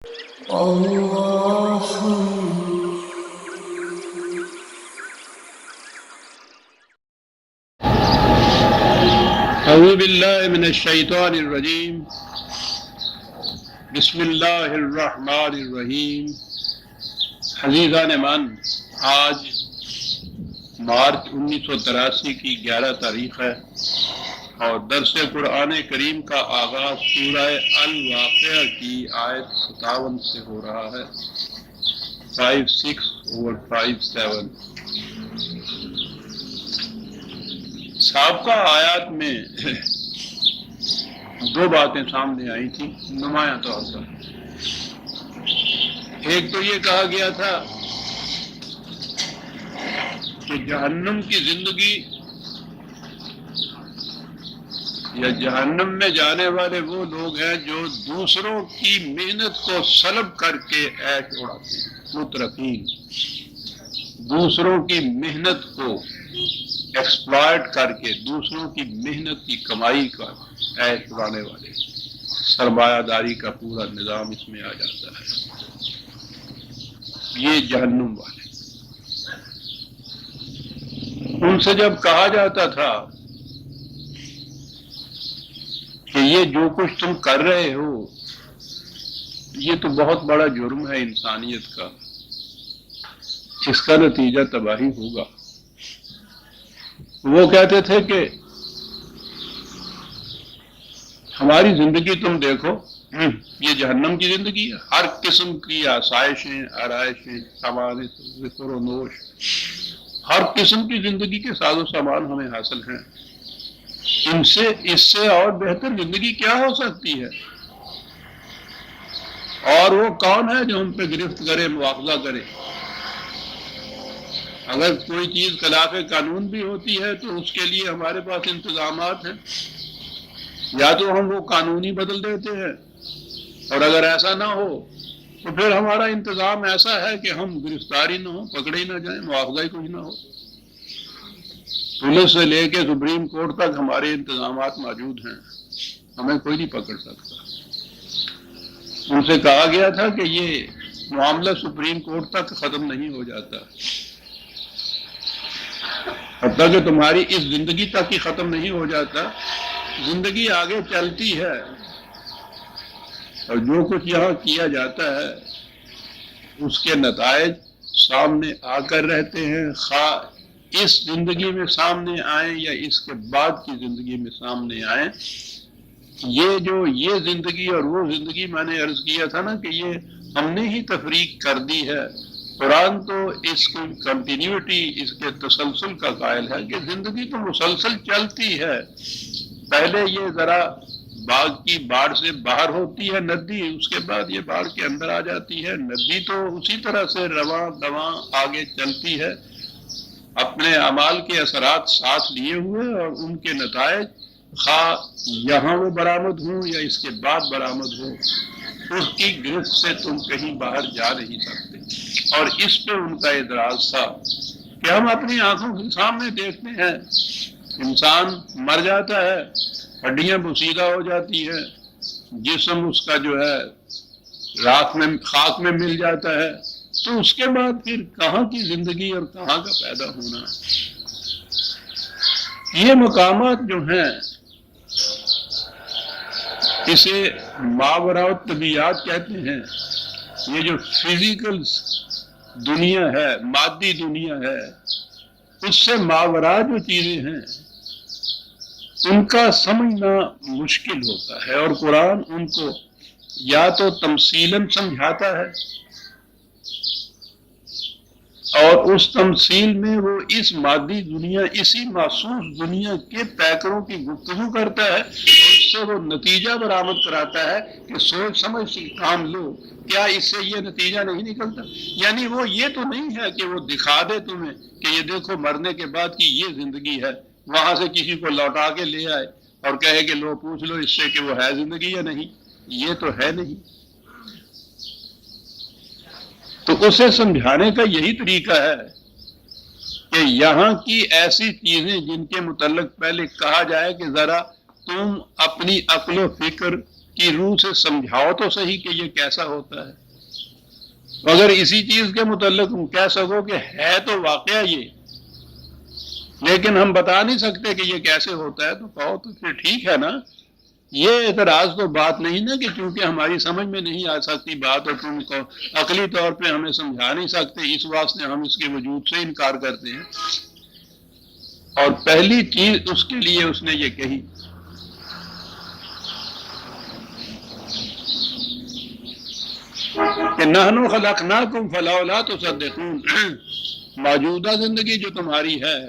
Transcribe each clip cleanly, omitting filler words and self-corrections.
اعوذ باللہ من الشیطان الرجیم بسم اللہ الرحمن الرحیم۔ عزیزان من، آج مارچ 1983 کی 11 تاریخ ہے اور درس قرآن کریم کا آغاز سورہ الواقعہ کی آیت 57 سے ہو رہا ہے، 56/57۔ سابقہ آیات میں دو باتیں سامنے آئی تھی نمایاں طور پر۔ ایک تو یہ کہا گیا تھا کہ جہنم کی زندگی یا جہنم میں جانے والے وہ لوگ ہیں جو دوسروں کی محنت کو سلب کر کے عیش اڑاتے ہیں، مترفین، دوسروں کی محنت کو ایکسپلائٹ کر کے دوسروں کی محنت کی کمائی کا عیش اڑانے والے، سرمایہ داری کا پورا نظام اس میں آ جاتا ہے۔ یہ جہنم والے، ان سے جب کہا جاتا تھا کہ یہ جو کچھ تم کر رہے ہو یہ تو بہت بڑا جرم ہے انسانیت کا، اس کا نتیجہ تباہی ہوگا، وہ کہتے تھے کہ ہماری زندگی تم دیکھو، یہ جہنم کی زندگی ہے، ہر قسم کی آسائشیں، آرائشیں، سامان ذکر و نوش، ہر قسم کی زندگی کے ساز و سامان ہمیں حاصل ہیں، اس سے اور بہتر زندگی کیا ہو سکتی ہے؟ اور وہ کون ہے جو ہم پہ گرفت کرے، مواخذہ کرے؟ اگر کوئی چیز خلاف قانون بھی ہوتی ہے تو اس کے لیے ہمارے پاس انتظامات ہیں، یا تو ہم وہ قانونی بدل دیتے ہیں، اور اگر ایسا نہ ہو تو پھر ہمارا انتظام ایسا ہے کہ ہم گرفتاری نہ ہو، پکڑے ہی نہ جائیں، مواخذہ ہی کچھ نہ ہو۔ پولیس سے لے کے سپریم کورٹ تک ہمارے انتظامات موجود ہیں، ہمیں کوئی نہیں پکڑ سکتا۔ ان سے کہا گیا تھا کہ یہ معاملہ سپریم کورٹ تک ختم نہیں ہو جاتا، حتیٰ کہ تمہاری اس زندگی تک ہی ختم نہیں ہو جاتا، زندگی آگے چلتی ہے، اور جو کچھ یہاں کیا جاتا ہے اس کے نتائج سامنے آ کر رہتے ہیں، خواہ اس زندگی میں سامنے آئیں یا اس کے بعد کی زندگی میں سامنے آئیں۔ یہ زندگی اور وہ زندگی، میں نے عرض کیا تھا نا کہ یہ ہم نے ہی تفریق کر دی ہے۔ قرآن تو اس کو کنٹینیوٹی، اس کے تسلسل کا قائل ہے کہ زندگی تو مسلسل چلتی ہے۔ پہلے یہ ذرا باغ کی باڑ سے باہر ہوتی ہے ندی، اس کے بعد یہ باڑ کے اندر آ جاتی ہے۔ ندی تو اسی طرح سے رواں دواں آگے چلتی ہے، اپنے اعمال کے اثرات ساتھ لیے ہوئے، اور ان کے نتائج خواہ یہاں وہ برآمد ہوں یا اس کے بعد برآمد ہوں، اس کی گرفت سے تم کہیں باہر جا نہیں سکتے۔ اور اس پہ ان کا اعتراض تھا کہ ہم اپنی آنکھوں کے سامنے دیکھتے ہیں انسان مر جاتا ہے، ہڈیاں بوسیدہ ہو جاتی ہیں، جسم اس کا جو ہے خاک میں مل جاتا ہے، تو اس کے بعد پھر کہاں کی زندگی اور کہاں کا پیدا ہونا؟ یہ مقامات جو ہیں اسے ماوراء الطبیعات کہتے ہیں۔ یہ جو فزیکل دنیا ہے، مادی دنیا ہے، اس سے ماوراء جو چیزیں ہیں ان کا سمجھنا مشکل ہوتا ہے، اور قرآن ان کو یا تو تمثیلاً سمجھاتا ہے، اور اس تمثیل میں وہ اس مادی دنیا، اسی محسوس دنیا کے پیکروں کی گفتگو کرتا ہے، اور اس سے وہ نتیجہ برآمد کراتا ہے کہ سوچ سمجھ سے کام لو، کیا اس سے یہ نتیجہ نہیں نکلتا؟ یعنی وہ یہ تو نہیں ہے کہ وہ دکھا دے تمہیں کہ یہ دیکھو مرنے کے بعد کی یہ زندگی ہے، وہاں سے کسی کو لوٹا کے لے آئے اور کہے کہ لو پوچھ لو اس سے کہ وہ ہے زندگی یا نہیں، یہ تو ہے نہیں۔ تو اسے سمجھانے کا یہی طریقہ ہے کہ یہاں کی ایسی چیزیں جن کے متعلق پہلے کہا جائے کہ ذرا تم اپنی عقل و فکر کی روح سے سمجھاؤ تو صحیح کہ یہ کیسا ہوتا ہے. اگر اسی چیز کے متعلق تم کہہ سکو کہ ہے تو واقعہ یہ، لیکن ہم بتا نہیں سکتے کہ یہ کیسے ہوتا ہے، تو کہو تو پھر ٹھیک ہے نا. یہ اعتراض تو بات نہیں نا کہ چونکہ ہماری سمجھ میں نہیں آ سکتی بات اور تم کو عقلی طور پہ ہمیں سمجھا نہیں سکتے، اس واسطے ہم اس کے وجود سے انکار کرتے ہیں. اور پہلی چیز اس کے لیے اس نے یہ کہی کہ نحن خلقناکم فلولا تصدقون. موجودہ زندگی جو تمہاری ہے،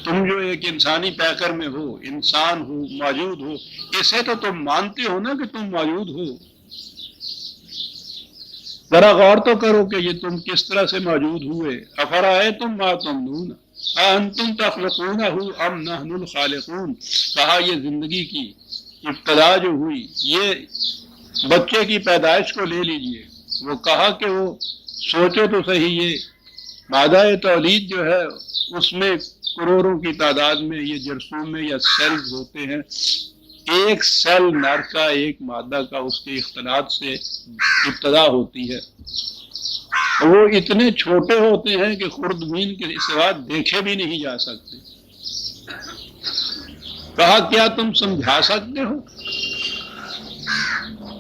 تم جو ایک انسانی پیکر میں ہو، انسان ہو، موجود ہو، اسے تو تم مانتے ہو نا کہ تم موجود ہو. ذرا غور تو کرو کہ یہ تم کس طرح سے موجود ہوئے. افرأیتم ما تمنون اانتم تخلقونہ ام نحن الخالقون. کہا یہ زندگی کی ابتدا جو ہوئی، یہ بچے کی پیدائش کو لے لیجئے. وہ کہا کہ وہ سوچو تو صحیح، یہ مادہ تولید جو ہے اس میں کروڑوں کی تعداد میں یہ جرثوم میں یا سیلز ہوتے ہیں. ایک سیل نر کا، ایک مادہ کا، اس کے اختلاط سے ابتدا ہوتی ہے. وہ اتنے چھوٹے ہوتے ہیں کہ خردبین کے سوا دیکھے بھی نہیں جا سکتے. کہا کیا تم سمجھا سکتے ہو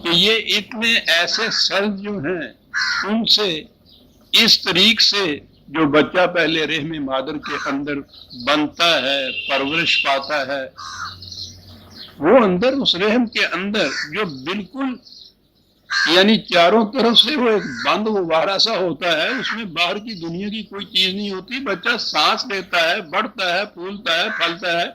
کہ یہ اتنے ایسے سیل جو ہیں ان سے اس طریق سے جو بچہ پہلے رحم مادر کے اندر بنتا ہے، پرورش پاتا ہے، وہ اندر اس رحم کے اندر جو بالکل یعنی چاروں طرف سے وہ ایک بند غبارہ سا ہوتا ہے، اس میں باہر کی دنیا کی کوئی چیز نہیں ہوتی. بچہ سانس لیتا ہے، بڑھتا ہے، پھولتا ہے، پھلتا ہے،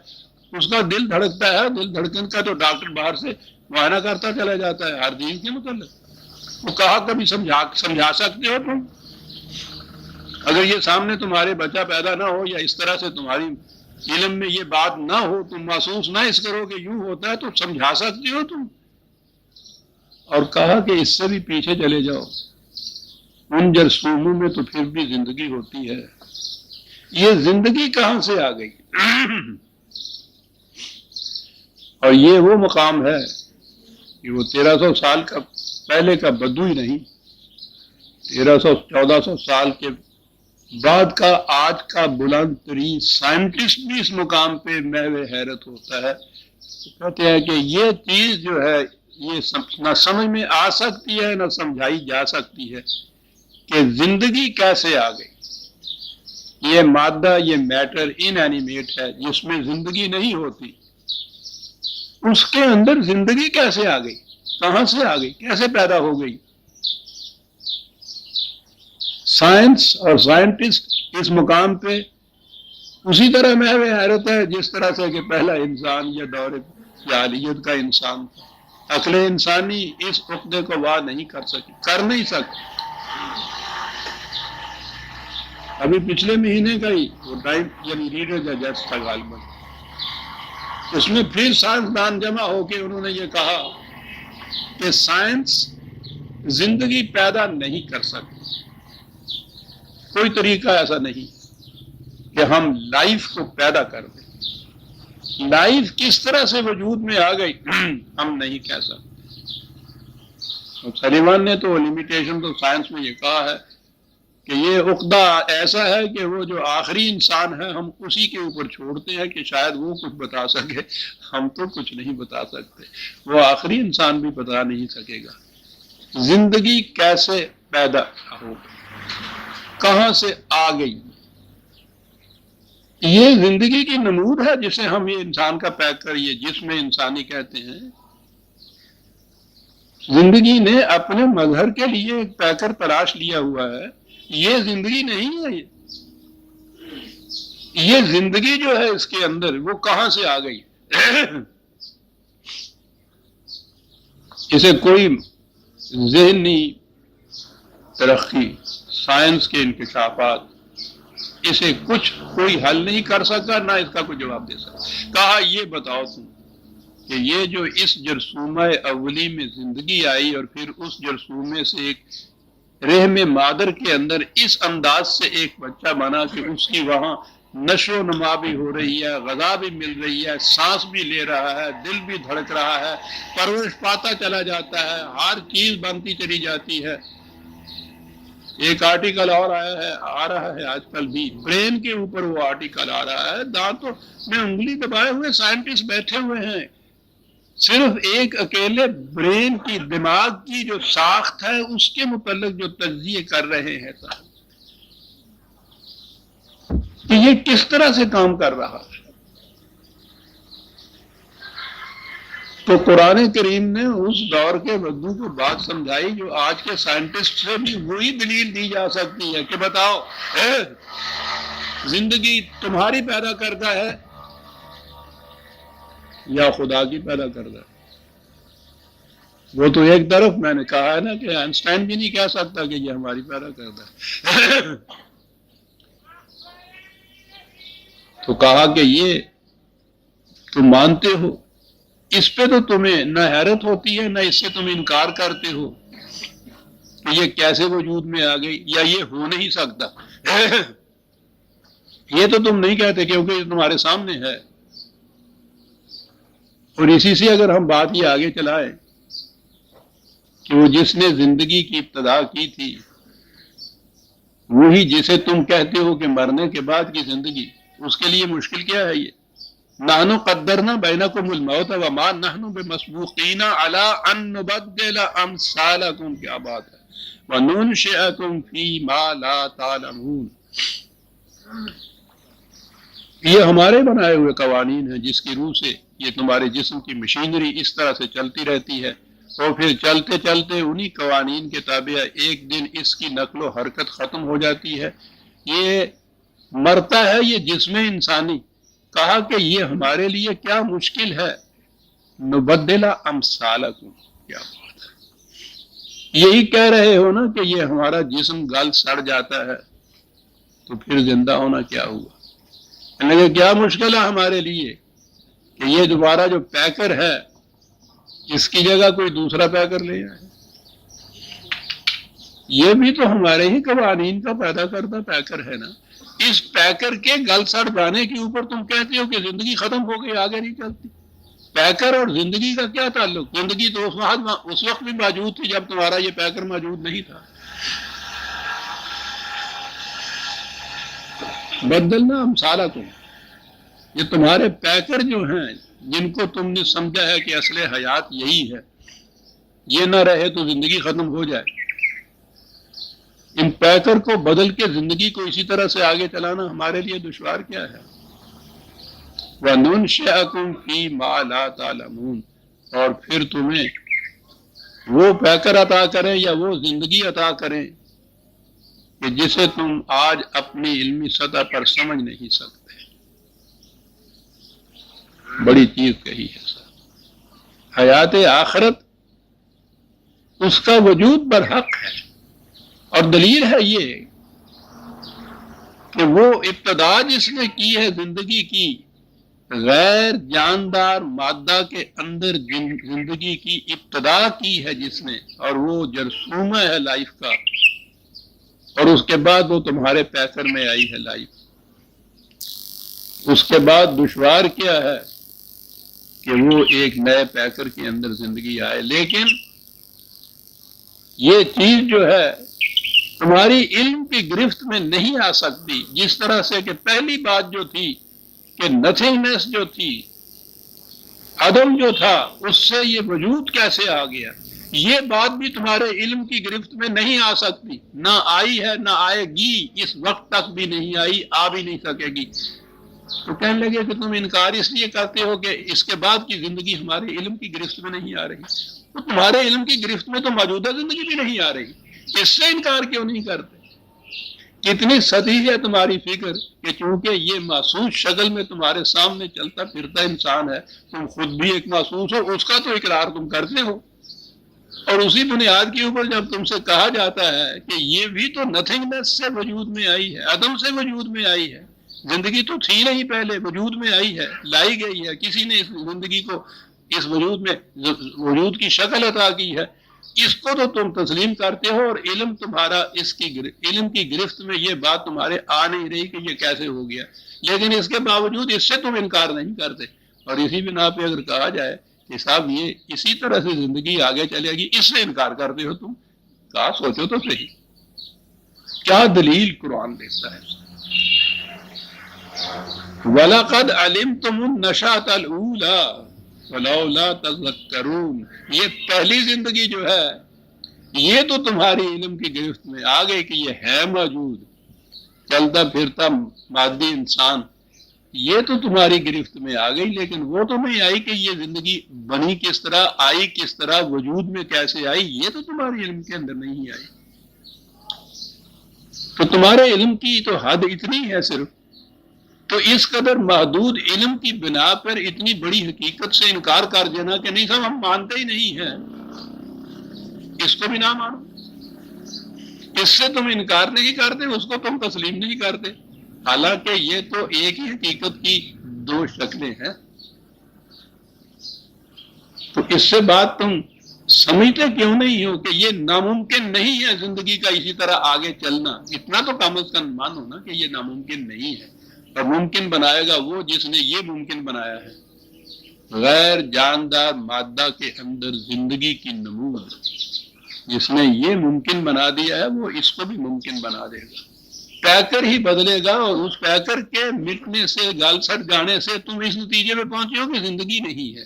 اس کا دل دھڑکتا ہے. دل دھڑکن کا تو ڈاکٹر باہر سے معائنہ کرتا چلا جاتا ہے ہر چیز کے متعلق. وہ کہا کبھی سمجھا سکتے ہو تم؟ اگر یہ سامنے تمہارے بچہ پیدا نہ ہو یا اس طرح سے تمہاری علم میں یہ بات نہ ہو، تم محسوس نہ اس کرو کہ یوں ہوتا ہے، تو سمجھا سکتے ہو تم؟ اور کہا کہ اس سے بھی پیچھے چلے جاؤ، ان جرثوموں میں تو پھر بھی زندگی ہوتی ہے. یہ زندگی کہاں سے آ گئی؟ اور یہ وہ مقام ہے کہ وہ 1300 سال کا پہلے کا بدو ہی نہیں، 1400 سال کے بعد کا آج کا بلند ترین سائنٹسٹ بھی اس مقام پہ محو حیرت ہوتا ہے. کہتے ہیں کہ یہ چیز جو ہے یہ نہ سمجھ میں آ سکتی ہے نہ سمجھائی جا سکتی ہے کہ زندگی کیسے آ گئی. یہ مادہ، یہ میٹر ان اینیمیٹ ہے جس میں زندگی نہیں ہوتی، اس کے اندر زندگی کیسے آ گئی، کہاں سے آ گئی، کیسے پیدا ہو گئی. سائنس اور سائنٹسٹ اس مقام پہ اسی طرح محو حیرت ہے جس طرح سے کہ پہلا انسان یا دور جاہلیت کا انسان تھا. عقل انسانی اس عقدے کو واہ نہیں کر نہیں سکتی. ابھی پچھلے مہینے کا ہی وہ ٹائم یعنی ریڈر ڈائجسٹ تھا غالباً، اس میں پھر سائنسدان جمع ہو کے انہوں نے یہ کہا کہ سائنس زندگی پیدا نہیں کر سکتی. کوئی طریقہ ایسا نہیں کہ ہم لائف کو پیدا کر دیں. لائف کس طرح سے وجود میں آ گئی ہم نہیں کہہ سکتے. سلیمان نے تو لمیٹیشن تو سائنس میں یہ کہا ہے کہ یہ عقدہ ایسا ہے کہ وہ جو آخری انسان ہے ہم اسی کے اوپر چھوڑتے ہیں کہ شاید وہ کچھ بتا سکے، ہم تو کچھ نہیں بتا سکتے. وہ آخری انسان بھی بتا نہیں سکے گا زندگی کیسے پیدا ہو گئی، کہاں سے آ گئی. یہ زندگی کی نمود ہے جسے ہم یہ انسان کا پیکر، یہ جسم انسانی کہتے ہیں. زندگی نے اپنے مظہر کے لیے ایک پیکر تلاش لیا ہوا ہے. یہ زندگی نہیں ہے. یہ زندگی جو ہے اس کے اندر وہ کہاں سے آ گئی. اسے کوئی ذہنی ترقی، سائنس کے انکشافات، اسے کوئی حل نہیں کر سکا، نہ اس کا کوئی جواب دے سکا. کہا یہ بتاؤ تم کہ یہ جو اس جرثومہ اولی میں زندگی آئی اور پھر اس جرثومے سے ایک رحم مادر کے اندر اس انداز سے ایک بچہ بنا کہ اس کی وہاں نشو و نما بھی ہو رہی ہے، غذا بھی مل رہی ہے، سانس بھی لے رہا ہے، دل بھی دھڑک رہا ہے، پرورش پاتا چلا جاتا ہے، ہر چیز بنتی چلی جاتی ہے۔ ایک آرٹیکل اور آ رہا ہے آج کل بھی، برین کے اوپر وہ آرٹیکل آ رہا ہے، دانتوں میں انگلی دبائے ہوئے سائنٹسٹ بیٹھے ہوئے ہیں، صرف ایک اکیلے برین کی، دماغ کی جو ساخت ہے اس کے متعلق جو تجزیے کر رہے ہیں صاحب، کہ یہ کس طرح سے کام کر رہا ہے۔ تو قرآن کریم نے اس دور کے بدو کو بات سمجھائی جو آج کے سائنٹسٹ سے بھی وہی دلیل دی جا سکتی ہے کہ بتاؤ زندگی تمہاری پیدا کردہ ہے یا خدا کی پیدا کردہ ہے؟ وہ تو ایک طرف میں نے کہا ہے نا کہ آئنسٹائن بھی نہیں کہہ سکتا کہ یہ ہماری پیدا کردہ ہے۔ تو کہا کہ یہ تم مانتے ہو، اس پہ تو تمہیں نہ حیرت ہوتی ہے نہ اس سے تم انکار کرتے ہو کہ یہ کیسے وجود میں آ گئی یا یہ ہو نہیں سکتا۔ یہ تو تم نہیں کہتے کیونکہ یہ تمہارے سامنے ہے۔ اور اسی سے اگر ہم بات یہ آگے چلائیں کہ وہ جس نے زندگی کی ابتدا کی تھی وہی جسے تم کہتے ہو کہ مرنے کے بعد کی زندگی، اس کے لیے مشکل کیا ہے؟ یہ نحن قدرنا بینکم الموت وما نحن بمسبوقین علی ان نبدل امثالکم، کیا بات ہے، وننشئکم فیما لا تعلمون۔ یہ ہمارے بنائے ہوئے قوانین ہیں جس کی روح سے یہ تمہارے جسم کی مشینری اس طرح سے چلتی رہتی ہے، اور پھر چلتے چلتے انہی قوانین کے تابع ایک دن اس کی نقل و حرکت ختم ہو جاتی ہے، یہ مرتا ہے یہ جسم انسانی۔ کہا کہ یہ ہمارے لیے کیا مشکل ہے، نبدل امثالکم، کیا بات ہے، یہی کہہ رہے ہو نا کہ یہ ہمارا جسم گل سڑ جاتا ہے تو پھر زندہ ہونا کیا ہوا؟ لیکن کیا مشکل ہے ہمارے لیے کہ یہ دوبارہ جو پیکر ہے اس کی جگہ کوئی دوسرا پیکر لے آئے؟ یہ بھی تو ہمارے ہی قوانین کا پیدا کردہ پیکر ہے نا۔ اس پیکر کے گل سڑ جانے کے اوپر تم کہتے ہو کہ زندگی ختم ہو گئی، آگے نہیں چلتی۔ پیکر اور زندگی کا کیا تعلق؟ زندگی تو اس وقت بھی موجود تھی جب تمہارا یہ پیکر موجود نہیں تھا۔ بدلنا امثالکم، یہ تمہارے پیکر جو ہیں جن کو تم نے سمجھا ہے کہ اصل حیات یہی ہے، یہ نہ رہے تو زندگی ختم ہو جائے، ان پیکر کو بدل کے زندگی کو اسی طرح سے آگے چلانا ہمارے لیے دشوار کیا ہے؟ وَنُنشِئَكُمْ فِي مَا لَا تَعْلَمُونَ، اور پھر تمہیں وہ پیکر عطا کریں یا وہ زندگی عطا کریں کہ جسے تم آج اپنی علمی سطح پر سمجھ نہیں سکتے۔ بڑی چیز کہی ہے صاحب، حیات آخرت اس کا وجود برحق ہے، اور دلیل ہے یہ کہ وہ ابتدا جس نے کی ہے زندگی کی، غیر جاندار مادہ کے اندر زندگی کی ابتدا کی ہے جس نے، اور وہ جرثومہ ہے لائف کا، اور اس کے بعد وہ تمہارے پیکر میں آئی ہے لائف۔ اس کے بعد دشوار کیا ہے کہ وہ ایک نئے پیکر کے اندر زندگی آئے، لیکن یہ چیز جو ہے تمہاری علم کی گرفت میں نہیں آ سکتی، جس طرح سے کہ پہلی بات جو تھی کہ نتھنگنس جو تھی، عدم جو تھا، اس سے یہ وجود کیسے آ گیا، یہ بات بھی تمہارے علم کی گرفت میں نہیں آ سکتی، نہ آئی ہے نہ آئے گی، اس وقت تک بھی نہیں آئی، آ بھی نہیں سکے گی۔ تو کہنے لگے کہ تم انکار اس لیے کرتے ہو کہ اس کے بعد کی زندگی ہمارے علم کی گرفت میں نہیں آ رہی، تو تمہارے علم کی گرفت میں تو موجودہ زندگی بھی نہیں آ رہی، اس سے انکار کیوں نہیں کرتے؟ کتنی سطحی ہے تمہاری فکر کہ چونکہ یہ محسوس شکل میں تمہارے سامنے چلتا پھرتا انسان ہے، تم خود بھی ایک محسوس ہو، اس کا تو اقرار تم کرتے ہو، اور اسی بنیاد کے اوپر جب تم سے کہا جاتا ہے کہ یہ بھی تو نتھنگنس سے وجود میں آئی ہے، عدم سے وجود میں آئی ہے، زندگی تو تھی نہیں پہلے، وجود میں آئی ہے، لائی گئی ہے، کسی نے اس زندگی کو اس وجود میں وجود کی شکل عطا کی ہے، اس کو تو تم تسلیم کرتے ہو، اور علم تمہارا علم کی گرفت میں یہ بات تمہارے آ نہیں رہی کہ یہ کیسے ہو گیا، لیکن اس کے باوجود اس سے تم انکار نہیں کرتے۔ اور اسی بنا پہ اگر کہا جائے کہ صاحب یہ اسی طرح سے زندگی آگے چلے گی، اس سے انکار کرتے ہو تم، کہا سوچو تو صحیح کیا دلیل قرآن دیتا ہے۔ وَلَقَدْ عَلِمْتُمُ النَّشَأَةَ الْأُولَىٰ فَلَوْلَا تَذَكَّرُونَ، یہ پہلی زندگی جو ہے یہ تو تمہاری علم کی گرفت میں آ گئی کہ یہ ہے موجود، چلتا پھرتا مادی انسان، یہ تو تمہاری گرفت میں آ گئی، لیکن وہ تو نہیں آئی کہ یہ زندگی بنی کس طرح، آئی کس طرح، وجود میں کیسے آئی، یہ تو تمہاری علم کے اندر نہیں آئی۔ تو تمہارے علم کی تو حد اتنی ہے صرف، تو اس قدر محدود علم کی بنا پر اتنی بڑی حقیقت سے انکار کر دینا کہ نہیں صاحب ہم مانتے ہی نہیں ہیں، اس کو بھی نہ مانو، اس سے تم انکار نہیں کرتے، اس کو تم تسلیم نہیں کرتے، حالانکہ یہ تو ایک ہی حقیقت کی دو شکلیں ہیں۔ تو اس سے بات تم سمجھتے کیوں نہیں ہو کہ یہ ناممکن نہیں ہے زندگی کا اسی طرح آگے چلنا؟ اتنا تو کم از کم مانو نا کہ یہ ناممکن نہیں ہے، اور ممکن بنائے گا وہ جس نے یہ ممکن بنایا ہے۔ غیر جاندار مادہ کے اندر زندگی کی نمود جس نے یہ ممکن بنا دیا ہے، وہ اس کو بھی ممکن بنا دے گا۔ پیکر ہی بدلے گا، اور اس پیکر کے مٹنے سے، گل سٹ جانے سے تم اس نتیجے میں پہنچے ہو کہ زندگی نہیں ہے۔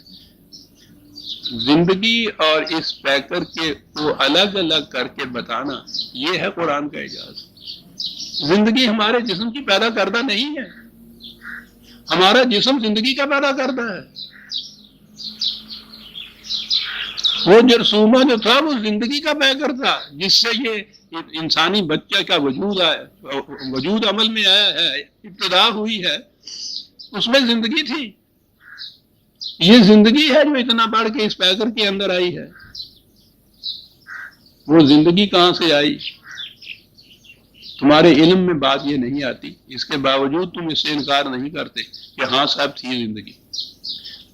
زندگی اور اس پیکر کے کو الگ الگ کر کے بتانا، یہ ہے قرآن کا اعجاز۔ زندگی ہمارے جسم کی پیدا کردہ نہیں ہے، ہمارا جسم زندگی کا پیدا کردہ ہے۔ وہ جرثومہ جو تھا وہ زندگی کا پیکر تھا، جس سے یہ انسانی بچہ کا وجود عمل میں آیا ہے، ابتدا ہوئی ہے، اس میں زندگی تھی۔ یہ زندگی ہے جو اتنا بڑھ کے اس پیکر کے اندر آئی ہے۔ وہ زندگی کہاں سے آئی؟ تمہارے علم میں بات یہ نہیں آتی، اس کے باوجود تم اس سے انکار نہیں کرتے کہ ہاں صاحب تھی زندگی۔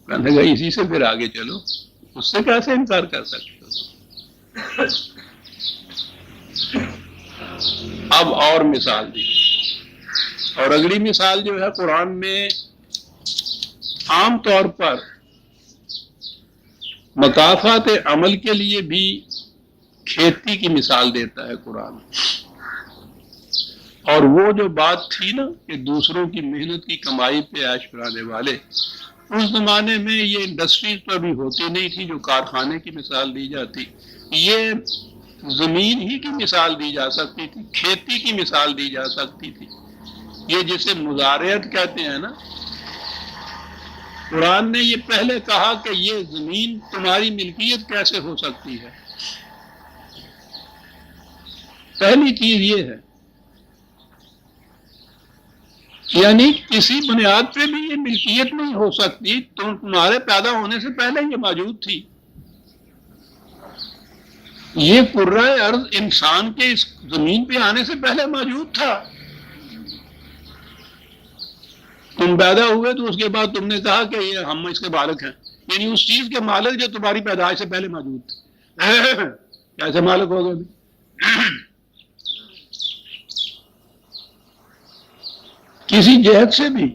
کہنے لگا اسی سے پھر آگے چلو، اس سے کیسے انکار کر سکتے ہو؟ اب اور مثال دی، اور اگلی مثال جو ہے قرآن میں عام طور پر مکافات عمل کے لیے بھی کھیتی کی مثال دیتا ہے قرآن۔ اور وہ جو بات تھی نا کہ دوسروں کی محنت کی کمائی پہ عیش کرانے والے، اس زمانے میں یہ انڈسٹریز تو ابھی ہوتی نہیں تھی جو کارخانے کی مثال دی جاتی، یہ زمین ہی کی مثال دی جا سکتی تھی، کھیتی کی مثال دی جا سکتی تھی، یہ جسے مزارعت کہتے ہیں نا۔ قرآن نے یہ پہلے کہا کہ یہ زمین تمہاری ملکیت کیسے ہو سکتی ہے۔ پہلی چیز یہ ہے، یعنی کسی بنیاد پہ بھی یہ ملکیت نہیں ہو سکتی، تمہارے پیدا ہونے سے پہلے یہ موجود تھی۔ یہ کرۂ ارض انسان کے اس زمین پہ آنے سے پہلے موجود تھا۔ تم پیدا ہوئے تو اس کے بعد تم نے کہا کہ یہ ہم اس کے مالک ہیں، یعنی اس چیز کے مالک جو تمہاری پیدائش سے پہلے موجود تھے۔ کیسے مالک ہو گئے؟ کسی جہت سے بھی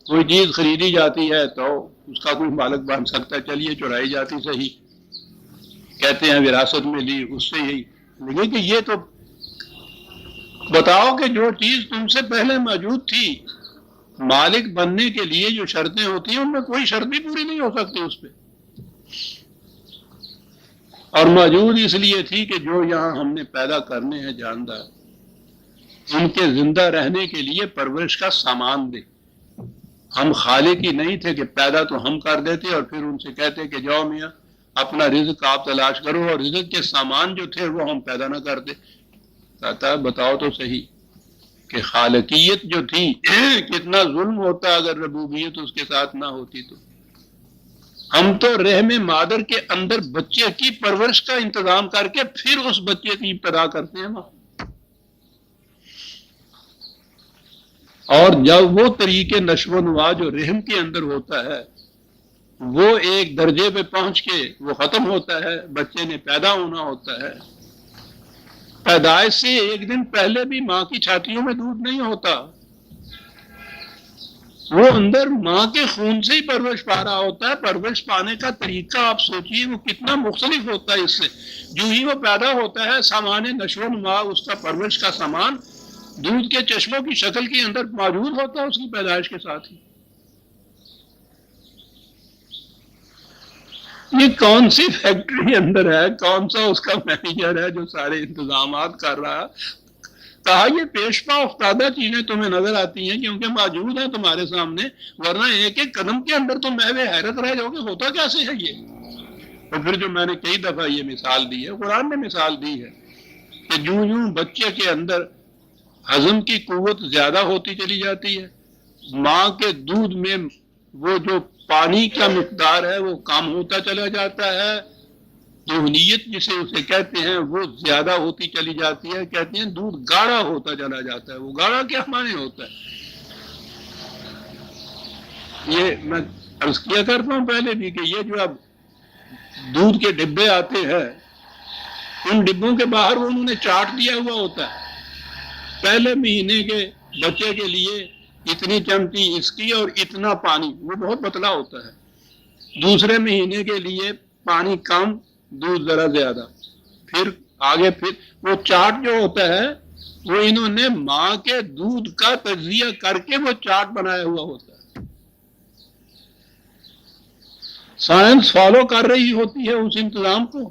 کوئی چیز خریدی جاتی ہے تو اس کا کوئی مالک بن سکتا ہے، چلیے چرائی جاتی صحیح، کہتے ہیں وراثت میں لی، اس سے یہی، لیکن کہ یہ تو بتاؤ کہ جو چیز تم سے پہلے موجود تھی، مالک بننے کے لیے جو شرطیں ہوتی ہیں ان میں کوئی شرط بھی پوری نہیں ہو سکتی اس پہ، اور موجود اس لیے تھی کہ جو یہاں ہم نے پیدا کرنے ہیں جاندار، ان کے زندہ رہنے کے لیے پرورش کا سامان دے۔ ہم خالق ہی نہیں تھے کہ پیدا تو ہم کر دیتے اور پھر ان سے کہتے کہ جاؤ میاں اپنا رزق آپ تلاش کرو، اور رزق کے سامان جو تھے وہ ہم پیدا نہ کرتے۔ کہتا ہے بتاؤ تو صحیح کہ خالقیت جو تھی کتنا ظلم ہوتا اگر ربوبیت اس کے ساتھ نہ ہوتی تو۔ ہم تو رحم مادر کے اندر بچے کی پرورش کا انتظام کر کے پھر اس بچے کی ابتدا کرتے ہیں وہاں، اور جب وہ طریقے نشو و نما جو رحم کے اندر ہوتا ہے وہ ایک درجے پہ پہنچ کے وہ ختم ہوتا ہے، بچے نے پیدا ہونا ہوتا ہے۔ پیدائش سے ایک دن پہلے بھی ماں کی چھاتیوں میں دودھ نہیں ہوتا، وہ اندر ماں کے خون سے ہی پرورش پا رہا ہوتا ہے۔ پرورش پانے کا طریقہ آپ سوچیے وہ کتنا مختلف ہوتا ہے اس سے۔ جو ہی وہ پیدا ہوتا ہے، سامان نشو و نما، اس کا پرورش کا سامان دودھ کے چشموں کی شکل کے اندر موجود ہوتا ہے اس کی پیدائش کے ساتھ ہی۔ یہ کون سی فیکٹری اندر ہے، کون سا اس کا مینیجر ہے جو سارے انتظامات کر رہا ہے؟ کہا یہ پیشپا افتادہ چیزیں تمہیں نظر آتی ہیں کیونکہ موجود ہیں تمہارے سامنے، ورنہ ایک ایک قدم کے اندر تم محو حیرت رہ جاؤ کہ ہوتا کیسے ہے یہ۔ اور پھر جو میں نے کئی دفعہ یہ مثال دی ہے، قرآن نے مثال دی ہے کہ جوں جوں بچے کے اندر ہضم کی قوت زیادہ ہوتی چلی جاتی ہے، ماں کے دودھ میں وہ جو پانی کا مقدار ہے وہ کم ہوتا چلا جاتا ہے، دہنیت جسے اسے کہتے ہیں وہ زیادہ ہوتی چلی جاتی ہے، کہتے ہیں دودھ گاڑھا ہوتا چلا جاتا ہے۔ وہ گاڑھا کیا معنی ہوتا ہے؟ یہ میں عرض کیا کرتا ہوں پہلے بھی کہ یہ جو اب دودھ کے ڈبے آتے ہیں، ان ڈبوں کے باہر انہوں نے چارٹ دیا ہوا ہوتا ہے، پہلے مہینے کے بچے کے لیے اتنی چمچی اس کی اور اتنا پانی، وہ بہت پتلا ہوتا ہے۔ دوسرے مہینے کے لیے پانی کم، دودھ ذرا زیادہ، پھر آگے پھر وہ چارٹ جو ہوتا ہے وہ انہوں نے ماں کے دودھ کا تجزیہ کر کے وہ چارٹ بنایا ہوا ہوتا ہے۔ سائنس فالو کر رہی ہوتی ہے اس انتظام کو،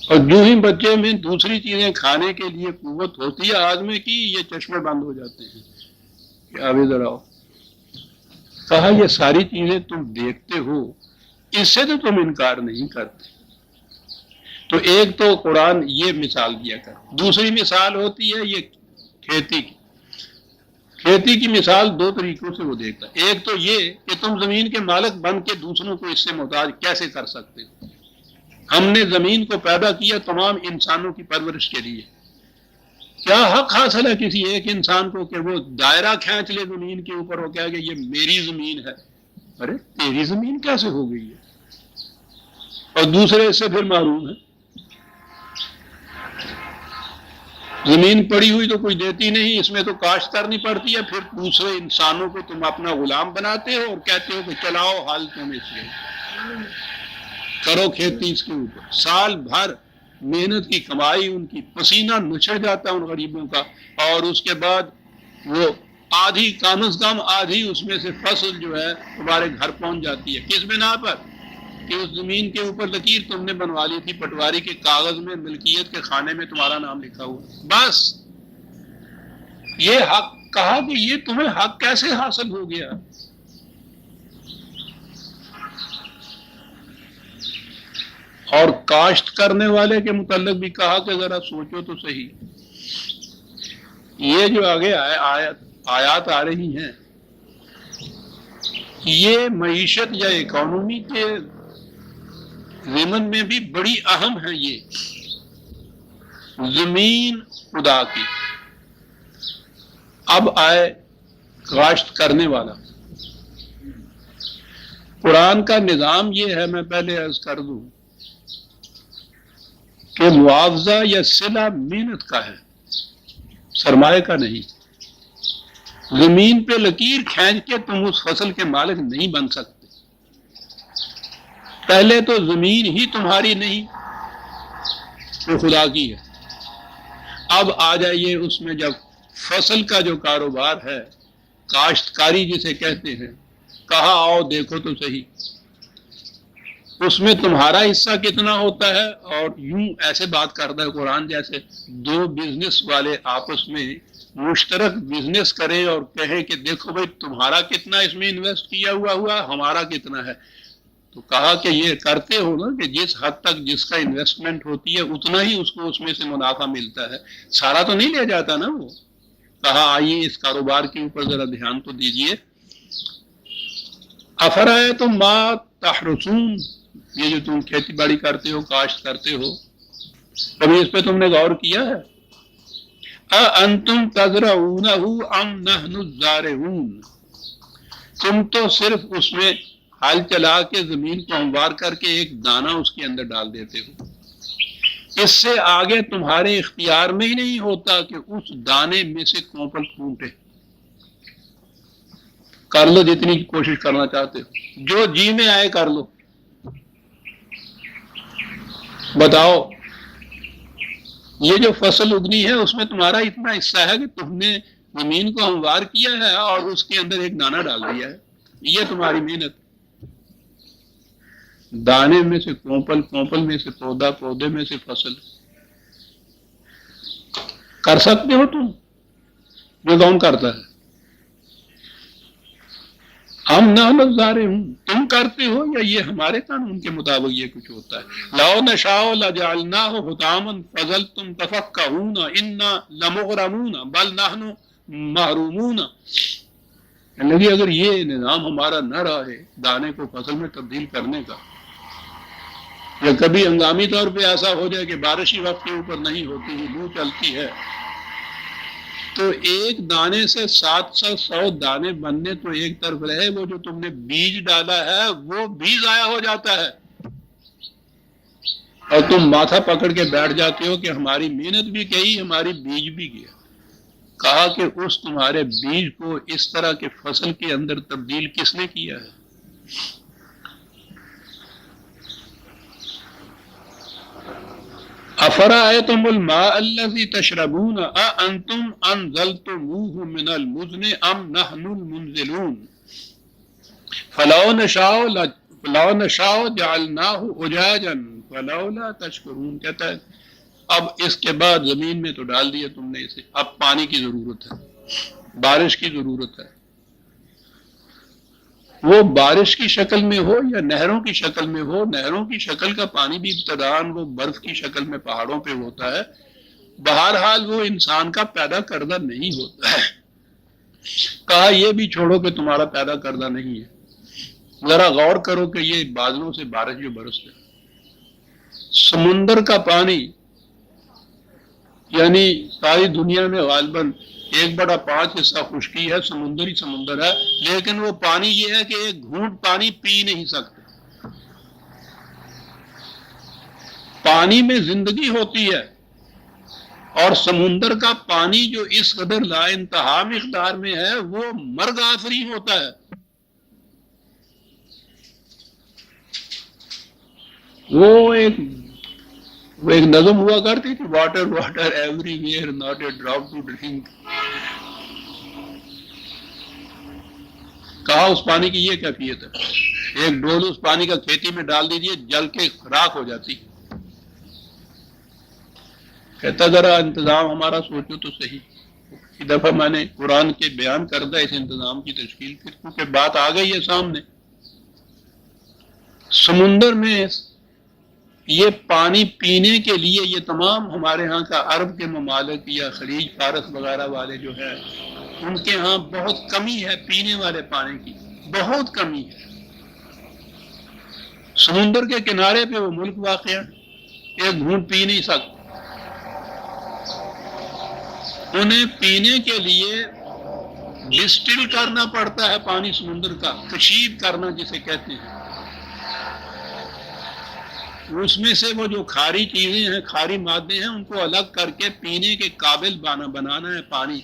اور جو ہی بچے میں دوسری چیزیں کھانے کے لیے قوت ہوتی ہے آدمی کی، یہ چشمے بند ہو جاتے ہیں کہ اب ادھر آؤ۔ کہا یہ ساری چیزیں تم دیکھتے ہو، اس سے تو تم انکار نہیں کرتے۔ تو ایک تو قرآن یہ مثال دیا کر، دوسری مثال ہوتی ہے یہ کھیتی کی۔ کھیتی کی مثال دو طریقوں سے وہ دیکھتا ہے۔ ایک تو یہ کہ تم زمین کے مالک بن کے دوسروں کو اس سے محتاج کیسے کر سکتے ہو؟ ہم نے زمین کو پیدا کیا تمام انسانوں کی پرورش کے لیے، کیا حق حاصل ہے کسی ایک انسان کو کہ وہ دائرہ کھینچ لے زمین کے اوپر ہو کیا کہ یہ میری زمین ہے؟ ارے تیری زمین کیسے ہو گئی ہے؟ اور دوسرے اس سے پھر محروم ہے۔ زمین پڑی ہوئی تو کوئی دیتی نہیں، اس میں تو کاشت کرنی پڑتی ہے، پھر دوسرے انسانوں کو تم اپنا غلام بناتے ہو اور کہتے ہو کہ چلاؤ حال تم اس سے کرو کھیتی اس کے اوپر۔ سال بھر محنت کی کمائی، ان کی پسینہ نچڑ جاتا ہے ان غریبوں کا، اور اس کے بعد وہ آدھی کم از کم آدھی اس میں سے فصل جو ہے تمہارے گھر پہنچ جاتی ہے۔ کس بنا پر؟ کہ اس زمین کے اوپر لکیر تم نے بنوا لی تھی پٹواری کے کاغذ میں، ملکیت کے خانے میں تمہارا نام لکھا ہوا، بس یہ حق۔ کہا کہ یہ تمہیں حق کیسے حاصل ہو گیا؟ اور کاشت کرنے والے کے متعلق بھی کہا کہ ذرا سوچو تو صحیح، یہ جو آگے آیات آ رہی ہیں یہ معیشت یا اکانومی کے ضمن میں بھی بڑی اہم ہے۔ یہ زمین خدا کی، اب آئے کاشت کرنے والا۔ قرآن کا نظام یہ ہے، میں پہلے عرض کر دوں کہ معاوضہ یا صلہ محنت کا ہے، سرمایہ کا نہیں۔ زمین پہ لکیر کھینچ کے تم اس فصل کے مالک نہیں بن سکتے۔ پہلے تو زمین ہی تمہاری نہیں، وہ خدا کی ہے۔ اب آ جائیے اس میں جب فصل کا جو کاروبار ہے، کاشتکاری جسے کہتے ہیں، کہا آؤ دیکھو تو صحیح اس میں تمہارا حصہ کتنا ہوتا ہے۔ اور یوں ایسے بات کرتا ہے قرآن جیسے دو بزنس والے آپس میں مشترک بزنس کریں اور کہیں کہ دیکھو بھائی تمہارا کتنا اس میں انویسٹ کیا ہوا ہمارا کتنا ہے۔ تو کہا کہ یہ کرتے ہو نا کہ جس حد تک جس کا انویسٹمنٹ ہوتی ہے اتنا ہی اس کو اس میں سے منافع ملتا ہے، سارا تو نہیں لے جاتا نا وہ۔ کہا آئیے اس کاروبار کے اوپر ذرا دھیان تو دیجئے۔ افرأیتم ما تحرثون، یہ جو تم کھیتی باڑی کرتے ہو، کاشت کرتے ہو، کبھی اس پہ تم نے غور کیا ہے؟ اَأَنتُمْ تَزْرَعُونَهُ أَمْ نَحْنُ الزَّارِعُونَ، تم تو صرف اس میں ہل چلا کے زمین کو ہموار کر کے ایک دانہ اس کے اندر ڈال دیتے ہو، اس سے آگے تمہارے اختیار میں ہی نہیں ہوتا کہ اس دانے میں سے کونپل پھوٹے۔ کر لو جتنی کوشش کرنا چاہتے ہو، جو جی میں آئے کر لو، بتاؤ یہ جو فصل اگنی ہے اس میں تمہارا اتنا حصہ ہے کہ تم نے زمین کو ہموار کیا ہے اور اس کے اندر ایک دانہ ڈال دیا ہے، یہ تمہاری محنت۔ دانے میں سے کونپل، کونپل میں سے پودا، پودے میں سے فصل، کر سکتے ہو تم؟ جو کون کرتا ہے؟ ہم نحن الظالمون، تم کرتے ہو یا یہ ہمارے قانون کے مطابق یہ کچھ ہوتا ہے؟ لو نشاء لجعلناہ حطاما فظلتم تفکہون انا لمغرمون بل نحن محرومون۔ لگی اگر یہ نظام ہمارا نہ رہے دانے کو فصل میں تبدیل کرنے کا، یا کبھی ہنگامی طور پہ ایسا ہو جائے کہ بارش ہی وقت کے اوپر نہیں ہوتی ہے، لو چلتی ہے، تو ایک دانے سے 700 دانے بننے تو ایک طرف رہے، وہ جو تم نے بیج ڈالا ہے وہ بھی ضائع ہو جاتا ہے، اور تم ماتھا پکڑ کے بیٹھ جاتے ہو کہ ہماری محنت بھی گئی، ہماری بیج بھی گیا۔ کہا کہ اس تمہارے بیج کو اس طرح کے فصل کے اندر تبدیل کس نے کیا ہے؟ افرأیتم الماء الذی تشربون اانتم انزلتموه من المزن ام نحن المنزلون فلو نشاء جعلناہ اجاجا فلولا تشکرون۔ کہتا ہے اب اس کے بعد زمین میں تو ڈال دیا تم نے اسے، اب پانی کی ضرورت ہے، بارش کی ضرورت ہے، وہ بارش کی شکل میں ہو یا نہروں کی شکل میں ہو۔ نہروں کی شکل کا پانی بھی ابتداً وہ برف کی شکل میں پہاڑوں پہ ہوتا ہے، بہرحال وہ انسان کا پیدا کردہ نہیں ہوتا ہے۔ کہا یہ بھی چھوڑو کہ تمہارا پیدا کردہ نہیں ہے، ذرا غور کرو کہ یہ بادلوں سے بارش جو برستے ہے، سمندر کا پانی، یعنی ساری دنیا میں غالباً 1/5 حصہ خشکی ہے، سمندر ہی سمندر ہے، لیکن وہ پانی یہ ہے کہ ایک گھونٹ پانی پی نہیں سکتے۔ پانی میں زندگی ہوتی ہے، اور سمندر کا پانی جو اس قدر لا انتہا مقدار میں ہے وہ مرگ آفری ہوتا ہے۔ وہ ایک نظم ہوا کرتی تھی، water water everywhere not a drop to drink. کہا اس پانی کی یہ کیفیت ہے، ایک ڈول اس پانی کا کھیتی میں ڈال دیجیے، جل کے راکھ ہو جاتی۔ کہتا ذرا انتظام ہمارا سوچو تو صحیح۔ ایک دفعہ میں نے قرآن کے بیان کردہ اس انتظام کی تشکیل کی، کیونکہ بات آ گئی ہے سامنے۔ سمندر میں یہ پانی پینے کے لیے یہ تمام ہمارے ہاں کا عرب کے ممالک یا خلیج فارس وغیرہ والے جو ہیں ان کے ہاں بہت کمی ہے، پینے والے پانی کی بہت کمی ہے۔ سمندر کے کنارے پہ وہ ملک واقع ہے، ایک گھونٹ پی نہیں سکتے۔ انہیں پینے کے لیے ڈسٹل کرنا پڑتا ہے پانی سمندر کا، کشید کرنا جسے کہتے ہیں۔ اس میں سے وہ جو کھاری چیزیں ہیں، کھاری مادے ہیں، ان کو الگ کر کے پینے کے قابل بنانا ہے پانی۔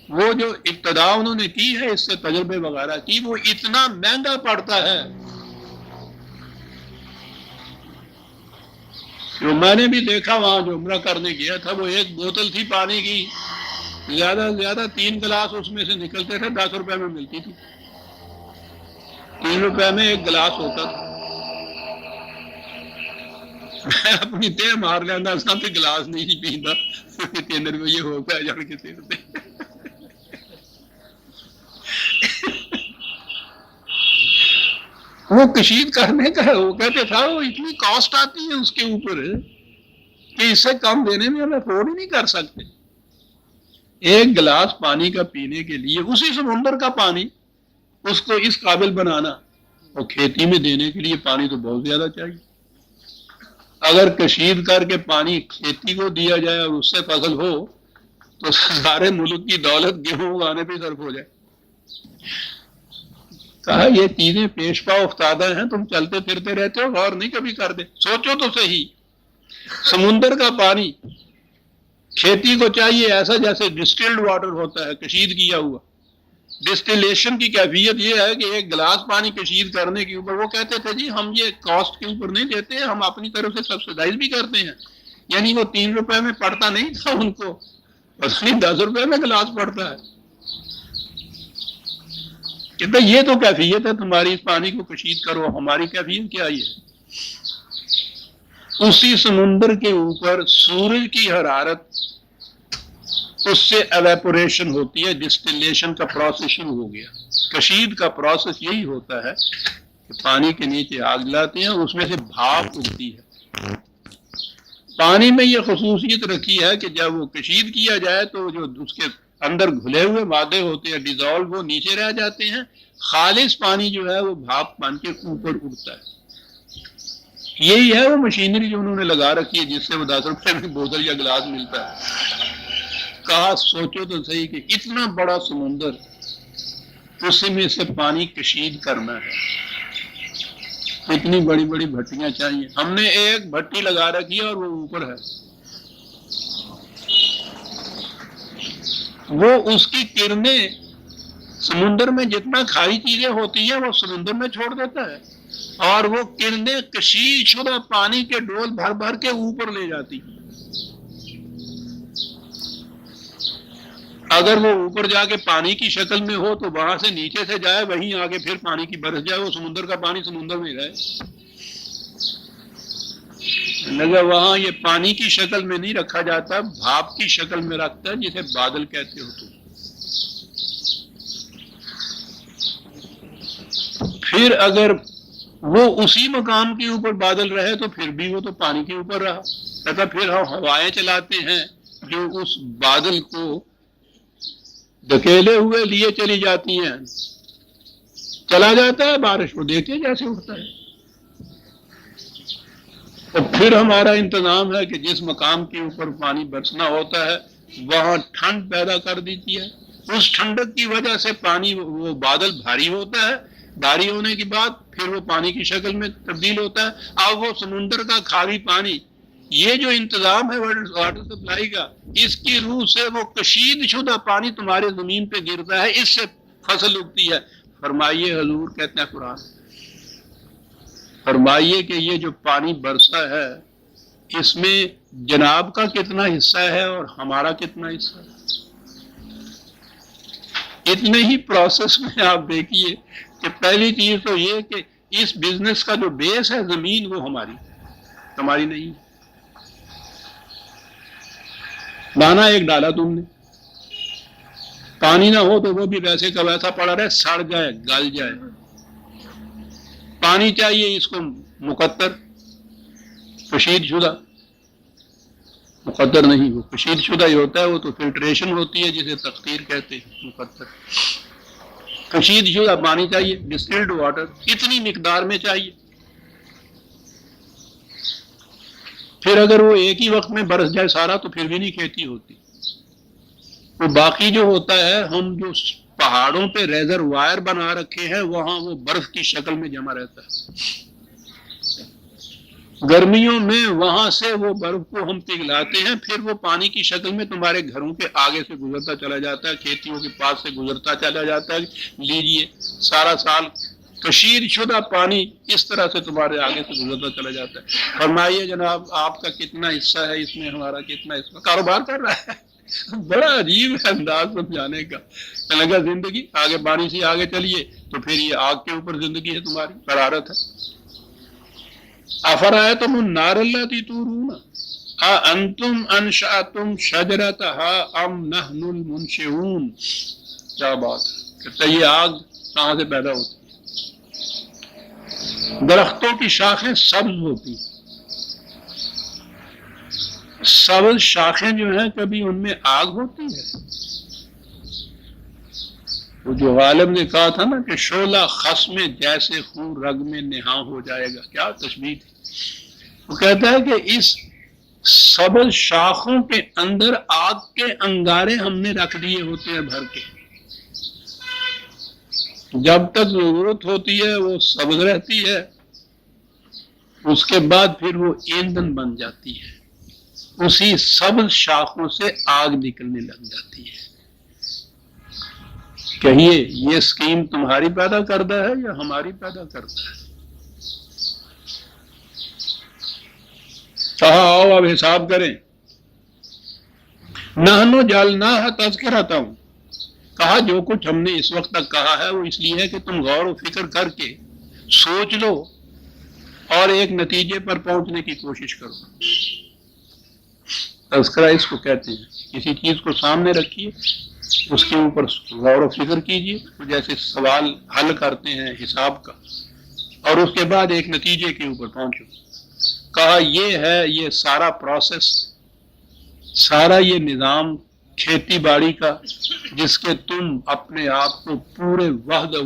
وہ جو ابتدا انہوں نے کی ہے اس سے تجربے وغیرہ کی، وہ اتنا مہنگا پڑتا ہے۔ جو میں نے بھی دیکھا وہاں جو عمرہ کرنے گیا تھا، وہ ایک بوتل تھی پانی کی، زیادہ سے زیادہ 3 گلاس اس میں سے نکلتے تھے، 10 روپے میں ملتی تھی، 3 روپے میں ایک گلاس ہوتا تھا۔ میں اپنی تہ مار لینا سا تے گلاس نہیں سی پیندا، 3 روپے ہو پہ جان کے 3 روپے۔ وہ کشید کرنے کا ہے، وہ کہتے تھا وہ اتنی کاسٹ آتی ہے اس کے اوپر کہ اس سے کم دینے میں ہم افورڈ ہی نہیں کر سکتے۔ ایک گلاس پانی کا پینے کے لیے اسی سمندر کا پانی اس کو اس قابل بنانا، اور کھیتی میں دینے کے لیے پانی تو بہت زیادہ چاہیے۔ اگر کشید کر کے پانی کھیتی کو دیا جائے اور اس سے فصل ہو تو سارے ملک کی دولت گیہوں اگانے پہ صرف ہو جائے۔ کہا یہ چیزیں پیش پا افتادہ ہیں، تم چلتے پھرتے رہتے ہو، غور نہیں کبھی کر دے، سوچو تو صحیح، سمندر کا پانی کھیتی کو چاہیے ایسا جیسے ڈسٹلڈ واٹر ہوتا ہے، کشید کیا ہوا۔ ڈسٹیلیشن کی کیفیت یہ ہے کہ ایک گلاس پانی کشید کرنے کے اوپر وہ کہتے تھے جی ہم یہ کاسٹ کے اوپر نہیں دیتے، ہم اپنی طرف سے سبسیڈائز بھی کرتے ہیں، یعنی وہ 3 روپے میں پڑتا نہیں تھا ان کو، بس نہیں 10 روپے میں گلاس پڑتا ہے۔ کہتے یہ تو کیفیت ہے تمہاری، اس پانی کو کشید کرو، ہماری کیفیت کیا یہ ہے؟ اسی سمندر کے اوپر سورج کی حرارت، اس سے ایویپوریشن ہوتی ہے، ڈسٹیلیشن کا پروسیس شروع ہو گیا۔ کشید کا پروسیس یہی ہوتا ہے کہ پانی کے نیچے آگ لاتے ہیں، اس میں سے بھاپ اٹھتی ہے۔ پانی میں یہ خصوصیت رکھی ہے کہ جب وہ کشید کیا جائے تو جو اس کے اندر گھلے ہوئے مادے ہوتے ہیں ڈیزالو، وہ نیچے رہ جاتے ہیں، خالص پانی جو ہے وہ بھاپ بن کے اوپر اٹھتا ہے۔ یہی ہے وہ مشینری جو انہوں نے لگا رکھی ہے جس سے وہ 10 روپے میں بوتل یا گلاس ملتا ہے۔ کہا سوچو تو صحیح کہ اتنا بڑا سمندر، اس میں سے پانی کشید کرنا ہے، اتنی بڑی بڑی بھٹیاں چاہیے۔ ہم نے ایک بھٹی لگا رکھی ہے اور وہ اوپر ہے، وہ اس کی کرنیں سمندر میں جتنا کھاری چیزیں ہوتی ہیں وہ سمندر میں چھوڑ دیتا ہے، اور وہ کرنیں کشید شدہ پانی کے ڈول بھر بھر کے اوپر لے جاتی ہیں۔ اگر وہ اوپر جا کے پانی کی شکل میں ہو تو وہاں سے نیچے سے جائے، وہیں آگے پھر پانی کی برس جائے، وہ سمندر کا پانی سمندر میں رہے، لگا وہاں یہ پانی کی شکل میں نہیں رکھا جاتا، بھاپ کی شکل میں رکھتا ہے، جسے بادل کہتے ہو تو۔ پھر اگر وہ اسی مقام کے اوپر بادل رہے تو پھر بھی وہ تو پانی کے اوپر رہا، کہتا پھر ہم ہوائیں چلاتے ہیں جو اس بادل کو دھکیلے ہوئے لیے چلی جاتی ہیں، چلا جاتا ہے، بارش کو دیکھتے جیسے اٹھتا ہے۔ اور پھر ہمارا انتظام ہے کہ جس مقام کے اوپر پانی برسنا ہوتا ہے وہاں ٹھنڈ پیدا کر دیتی ہے، اس ٹھنڈک کی وجہ سے پانی وہ بادل بھاری ہوتا ہے، بھاری ہونے کے بعد پھر وہ پانی کی شکل میں تبدیل ہوتا ہے۔ اب وہ سمندر کا کھاری پانی، یہ جو انتظام ہے واٹر سپلائی کا، اس کی روح سے وہ کشید شدہ پانی تمہارے زمین پہ گرتا ہے، اس سے فصل اگتی ہے۔ فرمائیے حضور کہتے ہیں قرآن، فرمائیے کہ یہ جو پانی برسا ہے اس میں جناب کا کتنا حصہ ہے اور ہمارا کتنا حصہ ہے؟ اتنے ہی پروسیس میں آپ دیکھیے کہ پہلی چیز تو یہ کہ اس بزنس کا جو بیس ہے زمین، وہ ہماری نہیں۔ دانا ایک ڈالا تم نے، پانی نہ ہو تو وہ بھی ویسے کا ویسا پڑا رہے، سڑ جائے، گل جائے۔ پانی چاہیے اس کو مقطر، کشید شدہ، مقدر نہیں، وہ کشید شدہ ہی ہوتا ہے، وہ تو فلٹریشن ہوتی ہے جسے تقطیر کہتے ہیں، مقدر۔ کشید شدہ پانی چاہیے، ڈسٹلڈ واٹر اتنی مقدار میں چاہیے۔ پھر اگر وہ ایک ہی وقت میں برس جائے سارا تو پھر بھی نہیں کھیتی ہوتی، وہ باقی جو ہوتا ہے، ہم جو پہاڑوں پہ ریزروائر بنا رکھے ہیں وہاں وہ برف کی شکل میں جمع رہتا ہے، گرمیوں میں وہاں سے وہ برف کو ہم پگھلاتے ہیں، پھر وہ پانی کی شکل میں تمہارے گھروں کے آگے سے گزرتا چلا جاتا ہے، کھیتیوں کے پاس سے گزرتا چلا جاتا ہے۔ لیجئے سارا سال کشید شدہ پانی اس طرح سے تمہارے آگے سے گزرتا چلا جاتا ہے۔ فرمائیے جناب آپ کا کتنا حصہ ہے اس میں، ہمارا کتنا حصہ؟ کاروبار کر رہا ہے۔ بڑا عجیب ہے انداز سمجھانے کا۔ لگا زندگی آگے، پانی سے آگے چلیے تو پھر یہ آگ کے اوپر زندگی ہے، تمہاری حرارت ہے۔ افرأیتم النار التی تورون اانتم انشأتم شجرتها ام نحن المنشئون۔ کیا بات ہے، کہتا یہ آگ کہاں سے پیدا ہوتی؟ درختوں کی شاخیں سبز ہوتی، سبز شاخیں جو ہیں کبھی ان میں آگ ہوتی ہے؟ وہ جو غالب نے کہا تھا نا کہ شعلہ خصم جیسے خون رگ میں نہاں ہو جائے گا، کیا تشبیہ تھی۔ وہ کہتا ہے کہ اس سبز شاخوں کے اندر آگ کے انگارے ہم نے رکھ دیے ہوتے ہیں بھر کے، جب تک ضرورت ہوتی ہے وہ سبز رہتی ہے، اس کے بعد پھر وہ ایندھن بن جاتی ہے، اسی سبز شاخوں سے آگ نکلنے لگ جاتی ہے۔ کہیے یہ اسکیم تمہاری پیدا کردہ ہے یا ہماری پیدا کردہ ہے؟ کہا آؤ اب حساب کریں۔ نحنو جعلناھا تذکرۃ، کہا جو کچھ ہم نے اس وقت تک کہا ہے وہ اس لیے ہے کہ تم غور و فکر کر کے سوچ لو اور ایک نتیجے پر پہنچنے کی کوشش کرو۔ تذکرہ اس کو کہتے ہیں، کسی چیز کو سامنے رکھیے، اس کے اوپر غور و فکر کیجیے، جیسے سوال حل کرتے ہیں حساب کا، اور اس کے بعد ایک نتیجے کے اوپر پہنچو۔ کہا یہ ہے یہ سارا پروسیس، سارا یہ نظام کھیتی باڑی کا، جس کے تم اپنے آپ کو پورے وحدہ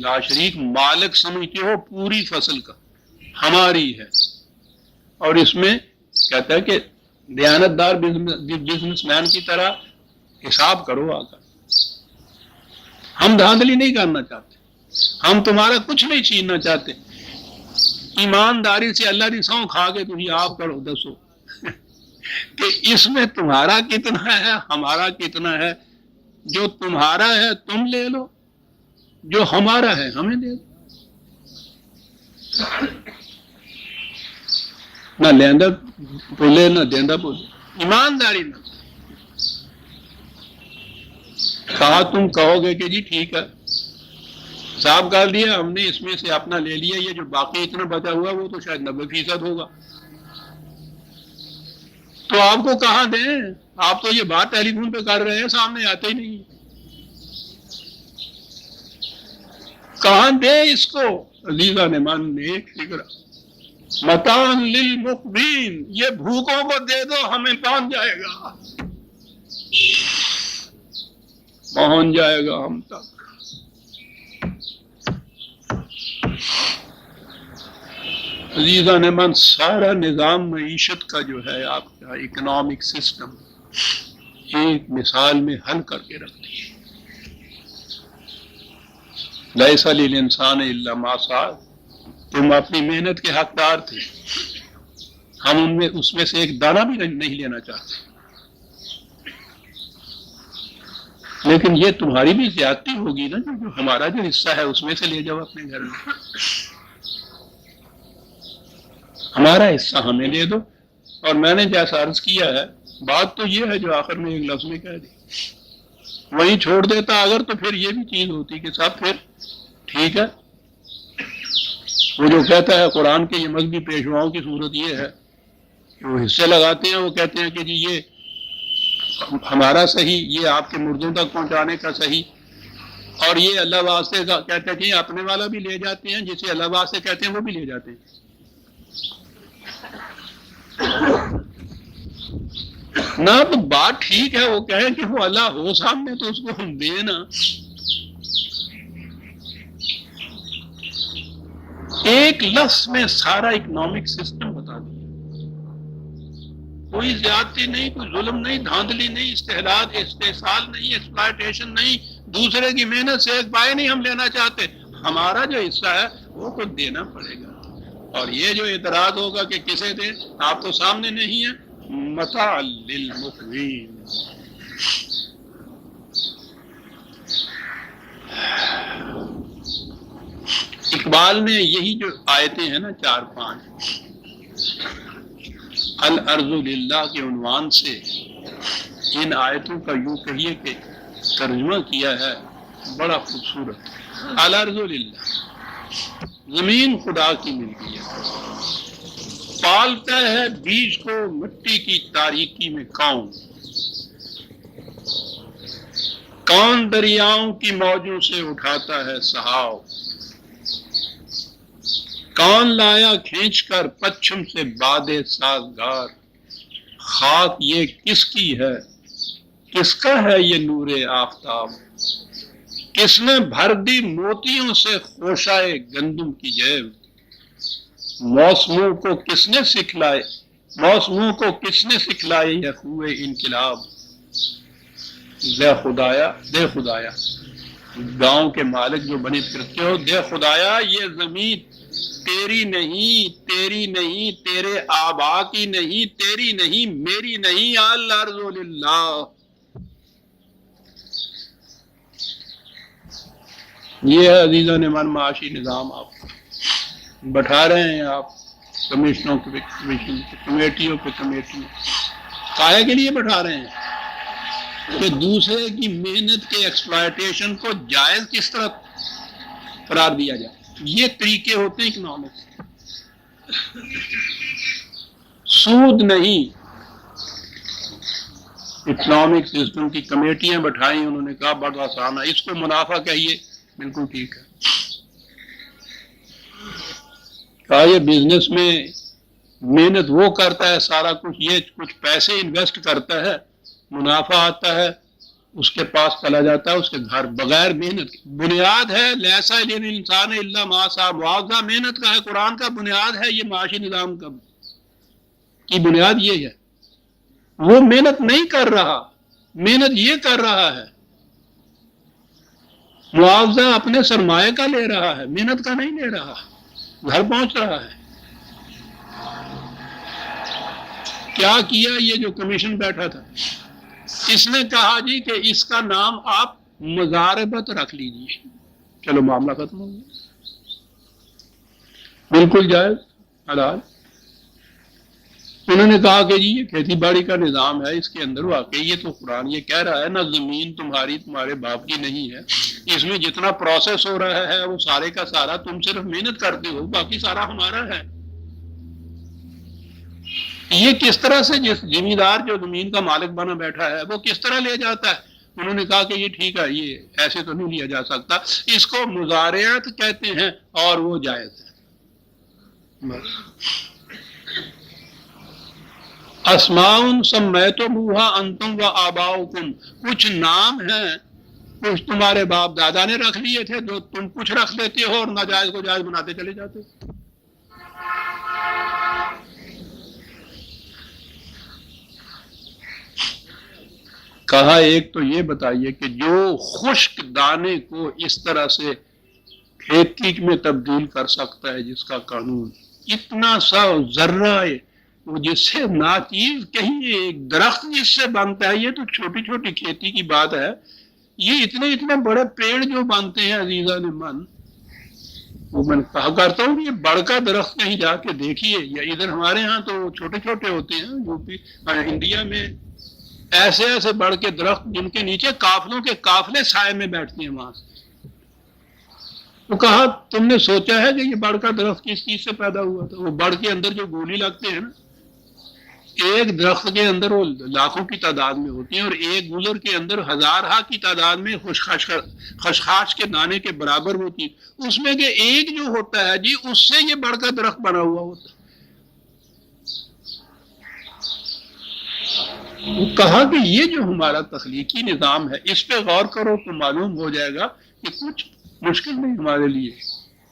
لا شریک مالک سمجھتے ہو، پوری فصل کا ہماری ہے۔ اور اس میں کہتا ہے کہ دیانتدار بزنس مین کی طرح حساب کرو آ کر۔ ہم دھاندلی نہیں کرنا چاہتے، ہم تمہارا کچھ نہیں چھیننا چاہتے، ایمانداری سے اللہ کی سਹੁੰ کھا کے تم آپ کرو، دسو کہ اس میں تمہارا کتنا ہے، ہمارا کتنا ہے۔ جو تمہارا ہے تم لے لو، جو ہمارا ہے ہمیں دے دو۔ نہ لیندہ بولے نہ دیندہ بولے، ایمانداری نہ۔ کہا تم کہو گے کہ جی ٹھیک ہے حساب کر لیا ہم نے، اس میں سے اپنا لے لیا، یہ جو باقی اتنا بچا ہوا وہ تو شاید 90% ہوگا، تو آپ کو کہاں دیں؟ آپ تو یہ بات ٹیلی فون پہ کر رہے ہیں، سامنے آتے ہی نہیں، کہاں دیں اس کو؟ عزیزہ نے من نے ایک فکر، متاع للمقوین، یہ بھوکوں کو دے دو ہمیں پہنچ جائے گا، پہنچ جائے گا ہم تک۔ عزیزہ نے من سارا نظام معیشت کا جو ہے آپ کا اکنامک سسٹم ایک مثال میں حل کر کے رکھ دی۔ لیس للانسان الا ما سعی، تم اپنی محنت کے حقدار تھے، ہم اس میں سے ایک دانہ بھی نہیں لینا چاہتے، لیکن یہ تمہاری بھی زیادتی ہوگی نا، جو ہمارا جو حصہ ہے اس میں سے لے جاؤ اپنے گھر میں، ہمارا حصہ ہمیں دے دو۔ اور میں نے جیسا عرض کیا ہے، بات تو یہ ہے جو آخر میں ایک لفظ میں کہہ دی، وہیں چھوڑ دیتا اگر تو پھر یہ بھی چیز ہوتی کہ صاحب پھر ٹھیک ہے۔ وہ جو کہتا ہے قرآن کے یہ مذہبی پیشواؤں کی صورت یہ ہے کہ وہ حصے لگاتے ہیں، وہ کہتے ہیں کہ جی یہ ہمارا صحیح، یہ آپ کے مردوں تک پہنچانے کا صحیح، اور یہ اللہ واسطے کا کہتے ہیں کہ اپنے والا بھی لے جاتے ہیں، جسے اللہ واسطے کہتے ہیں وہ بھی لے جاتے ہیں۔ نہ تو بات ٹھیک ہے، وہ کہیں کہ وہ اللہ ہو سامنے تو اس کو ہم دیں نا۔ ایک لفظ میں سارا اکنامک سسٹم بتا دیا، کوئی زیادتی نہیں، کوئی ظلم نہیں، دھاندلی نہیں، استحصال نہیں، ایکسپلائٹیشن نہیں، دوسرے کی محنت سے ایک پائے نہیں ہم لینا چاہتے، ہمارا جو حصہ ہے وہ تو دینا پڑے گا۔ اور یہ جو اعتراض ہوگا کہ کسے دیں، آپ تو سامنے نہیں ہیں، متاع للمقوین۔ اقبال نے یہی جو آیتیں ہیں نا 4-5 الارض للہ کے عنوان سے ان آیتوں کا یوں کہیے کہ ترجمہ کیا ہے بڑا خوبصورت۔ الارض للہ، زمین خدا کی ملکی ہے، پالتا ہے بیج کو مٹی کی تاریکی میں کون، کون دریاؤں کی موجوں سے اٹھاتا ہے سہاؤ، کون لایا کھینچ کر پچھم سے بادے سازگار، خاک یہ کس کی ہے، کس کا ہے یہ نور آفتاب، کس نے بھر دی موتیوں سے خوشائے گندم کی جیب، موسموں کو کس نے سکھلائے، موسموں کو کس نے سکھلائے یہ خوئے انقلاب، دے خدایا گاؤں کے مالک جو بنے پھرتے ہو، دے خدایا یہ زمین تیری نہیں، تیری نہیں، تیرے آبا کی نہیں، تیری نہیں، میری نہیں، الارض للہ۔ یہ ہے عزیزان من معاشی نظام آپ بٹھا رہے ہیں، آپ کمیشنوں پہ کمیشن، کمیٹیوں پہ کمیٹیوں، کاہے کے لیے بٹھا رہے ہیں؟ کہ دوسرے کی محنت کے ایکسپلائٹیشن کو جائز کس طرح قرار دیا جائے۔ یہ طریقے ہوتے ہیں اکنامکس، سود نہیں۔ اکنامک سسٹم کی کمیٹیاں بٹھائیں، انہوں نے کہا بڑا آسان ہے، اس کو منافع کہیے، بالکل ٹھیک ہے۔ کہا یہ بزنس میں محنت وہ کرتا ہے سارا کچھ، یہ کچھ پیسے انویسٹ کرتا ہے، منافع آتا ہے، اس کے پاس چلا جاتا ہے، اس کے گھر بغیر محنت کی۔ بنیاد ہے لیسا للانسان الا ما سعی، معاوضہ محنت کا ہے، قرآن کا بنیاد ہے یہ معاشی نظام کا کی بنیاد یہ ہے۔ وہ محنت نہیں کر رہا، محنت یہ کر رہا ہے، معاوضہ اپنے سرمایہ کا لے رہا ہے، محنت کا نہیں لے رہا، گھر پہنچ رہا ہے۔ کیا کیا یہ جو کمیشن بیٹھا تھا، اس نے کہا جی کہ اس کا نام آپ مزاربت رکھ لیجیے، چلو معاملہ ختم ہو گیا، بالکل جائز، حلال۔ انہوں نے کہا کہ جی یہ کھیتی باڑی کا نظام ہے، اس کے اندر واقعی یہ تو قرآن یہ کہہ رہا ہے نا، زمین تمہاری تمہارے باپ کی نہیں ہے، اس میں جتنا پروسیس ہو رہا ہے وہ سارے کا سارا تم صرف محنت کرتے ہو، باقی سارا ہمارا ہے۔ یہ کس طرح سے جس زمیندار جو زمین کا مالک بنا بیٹھا ہے وہ کس طرح لے جاتا ہے؟ انہوں نے کہا کہ یہ ٹھیک ہے، یہ ایسے تو نہیں لیا جا سکتا، اس کو مزارعت کہتے ہیں اور وہ جائز ہے۔ بس اسماء سمیتموہا انتم و آباؤکم، کچھ نام ہیں کچھ تمہارے باپ دادا نے رکھ لیے تھے، جو تم کچھ رکھ لیتے ہو اور ناجائز کو جائز بناتے چلے جاتے ہو۔ کہا ایک تو یہ بتائیے کہ جو خشک دانے کو اس طرح سے کھیتی میں تبدیل کر سکتا ہے، جس کا قانون اتنا سا ذرہ ہے، وہ جس سے ناچیز کہیں ایک درخت جس سے بنتا ہے، یہ تو چھوٹی چھوٹی کھیتی کی بات ہے، یہ اتنے بڑے پیڑ جو بنتے ہیں عزیزان من، وہ میں کہا کرتا ہوں کہ یہ بڑ کا درخت کہیں جا کے دیکھیے، یا ادھر ہمارے ہاں تو چھوٹے چھوٹے ہوتے ہیں، یوپی انڈیا میں ایسے ایسے بڑھ کے درخت جن کے نیچے قافلوں کے قافلے سائے میں بیٹھتے ہیں وہاں سے۔ تو کہا تم نے سوچا ہے کہ یہ بڑ کا درخت کس چیز سے پیدا ہوا تھا؟ وہ بڑ کے اندر جو گولی لگتے ہیں نا، ایک درخت کے اندر وہ لاکھوں کی تعداد میں ہوتی ہیں، اور ایک گولر کے اندر ہزارہ کی تعداد میں خشخاش کے دانے کے برابر ہوتی ہے، اس میں کہ ایک جو ہوتا ہے جی اس سے یہ بڑ کا درخت بنا ہوا ہوتا ہے۔ وہ کہا کہ یہ جو ہمارا تخلیقی نظام ہے اس پہ غور کرو تو معلوم ہو جائے گا کہ کچھ مشکل نہیں ہمارے لیے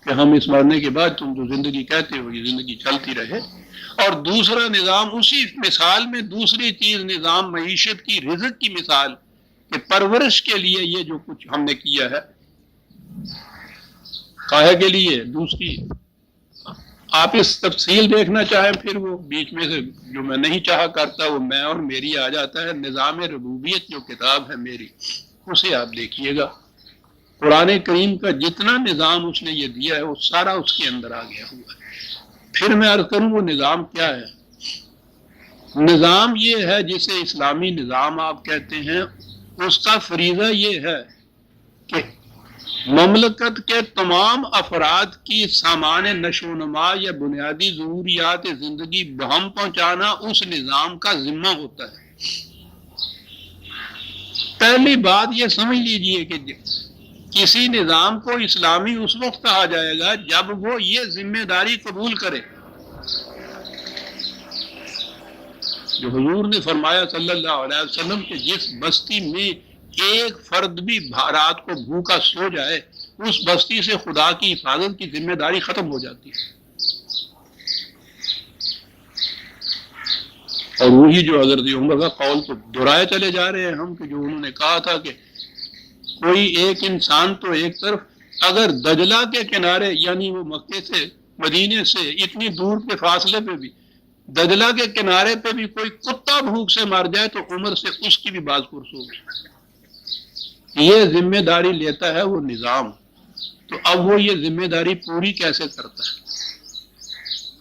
کہ ہم اس مرنے کے بعد تم جو زندگی کہتے ہو یہ زندگی چلتی رہے۔ اور دوسرا نظام اسی مثال میں، دوسری چیز نظام معیشت کی، رزق کی مثال کہ پرورش کے لیے یہ جو کچھ ہم نے کیا ہے، کاہے کے لیے؟ دوسری آپ اس تفصیل دیکھنا چاہیں پھر وہ بیچ میں سے جو میں نہیں چاہا کرتا وہ میں اور میری آ جاتا ہے، نظام ربوبیت جو کتاب ہے میری، اسے آپ دیکھیے گا، قرآن کریم کا جتنا نظام اس نے یہ دیا ہے وہ سارا اس کے اندر آ گیا ہوا ہے۔ پھر میں عرض کروں وہ نظام کیا ہے؟ نظام یہ ہے جسے اسلامی نظام آپ کہتے ہیں، اس کا فریضہ یہ ہے کہ مملکت کے تمام افراد کی سامان نشو و نما یا بنیادی ضروریات زندگی بہم پہنچانا اس نظام کا ذمہ ہوتا ہے۔ پہلی بات یہ سمجھ لیجئے کہ کسی نظام کو اسلامی اس وقت کہا جائے گا جب وہ یہ ذمہ داری قبول کرے جو حضور نے فرمایا صلی اللہ علیہ وسلم کہ جس بستی میں ایک فرد بھی رات کو بھوکا سو جائے اس بستی سے خدا کی حفاظت کی ذمہ داری ختم ہو جاتی ہے۔ اور وہی جو حضرت عمر کا قول تو دہرائے چلے جا رہے ہیں ہم، کہ جو انہوں نے کہا تھا کہ کوئی ایک انسان تو ایک طرف، اگر دجلہ کے کنارے یعنی وہ مکے سے مدینے سے اتنی دور کے فاصلے پہ بھی دجلہ کے کنارے پہ بھی کوئی کتا بھوک سے مر جائے تو عمر سے اس کی بھی باز پرس ہوگی۔ یہ ذمہ داری لیتا ہے وہ نظام، تو اب وہ یہ ذمہ داری پوری کیسے کرتا ہے؟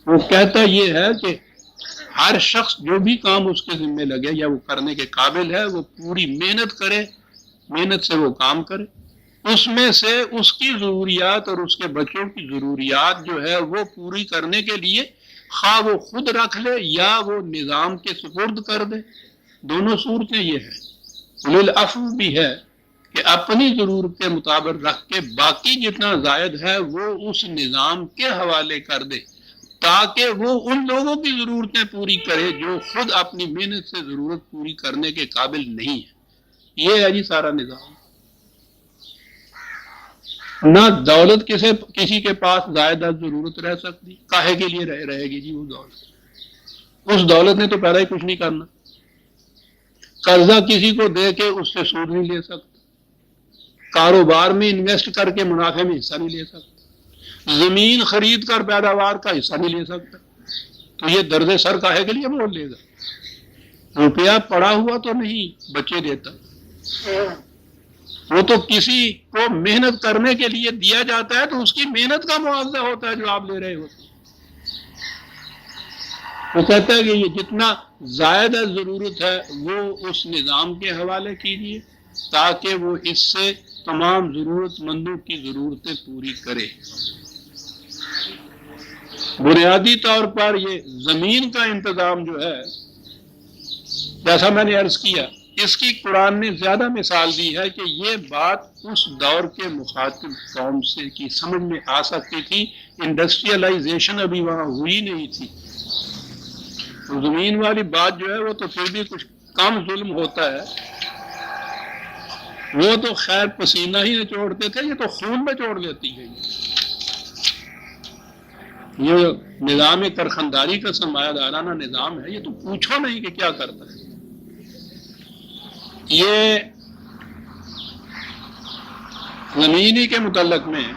وہ کہتا یہ ہے کہ ہر شخص جو بھی کام اس کے ذمہ لگے یا وہ کرنے کے قابل ہے وہ پوری محنت کرے، محنت سے وہ کام کرے، اس میں سے اس کی ضروریات اور اس کے بچوں کی ضروریات جو ہے وہ پوری کرنے کے لیے خواہ وہ خود رکھ لے یا وہ نظام کے سپرد کر دے۔ دونوں صورتیں یہ ہیں۔ للعفو بھی ہے کہ اپنی ضرورت کے مطابق رکھ کے باقی جتنا زائد ہے وہ اس نظام کے حوالے کر دے تاکہ وہ ان لوگوں کی ضرورتیں پوری کرے جو خود اپنی محنت سے ضرورت پوری کرنے کے قابل نہیں ہے۔ یہ ہے جی سارا نظام۔ نہ دولت کسی کے پاس زائدہ ضرورت رہ سکتی، کاہے کے لیے رہے گی جی وہ دولت؟ اس دولت نے تو پیدا ہی کچھ نہیں کرنا۔ قرضہ کسی کو دے کے اس سے سود نہیں لے سکتا، کاروبار میں انویسٹ کر کے منافع میں حصہ نہیں لے سکتا، زمین خرید کر پیداوار کا حصہ نہیں لے سکتا، تو یہ درد سر کاہے کے لیے بول لے گا؟ روپیہ پڑا ہوا تو نہیں بچے دیتا، وہ تو کسی کو محنت کرنے کے لیے دیا جاتا ہے تو اس کی محنت کا معاوضہ ہوتا ہے جو آپ لے رہے ہوتے ہیں۔ وہ کہتا ہے کہ یہ جتنا زائدہ ضرورت ہے وہ اس نظام کے حوالے کیجیے تاکہ وہ اس سے تمام ضرورت مندوں کی ضرورتیں پوری کرے۔ بنیادی طور پر یہ زمین کا انتظام جو ہے، جیسا میں نے عرض کیا، اس کی قرآن نے زیادہ مثال دی ہے کہ یہ بات اس دور کے مخاطب قوم سے کی سمجھ میں آ سکتی تھی۔ انڈسٹریلائزیشن ابھی وہاں ہوئی نہیں تھی، تو زمین والی بات جو ہے وہ تو پھر بھی کچھ کم ظلم ہوتا ہے۔ وہ تو خیر پسینہ ہی نچوڑتے تھے، یہ تو خون نچوڑ لیتی ہے۔ یہ نظام کرخنداری کا سرمایہ دارانہ نظام ہے، یہ تو پوچھو نہیں کہ کیا کرتا ہے۔ یہ زمینی کے متعلق میں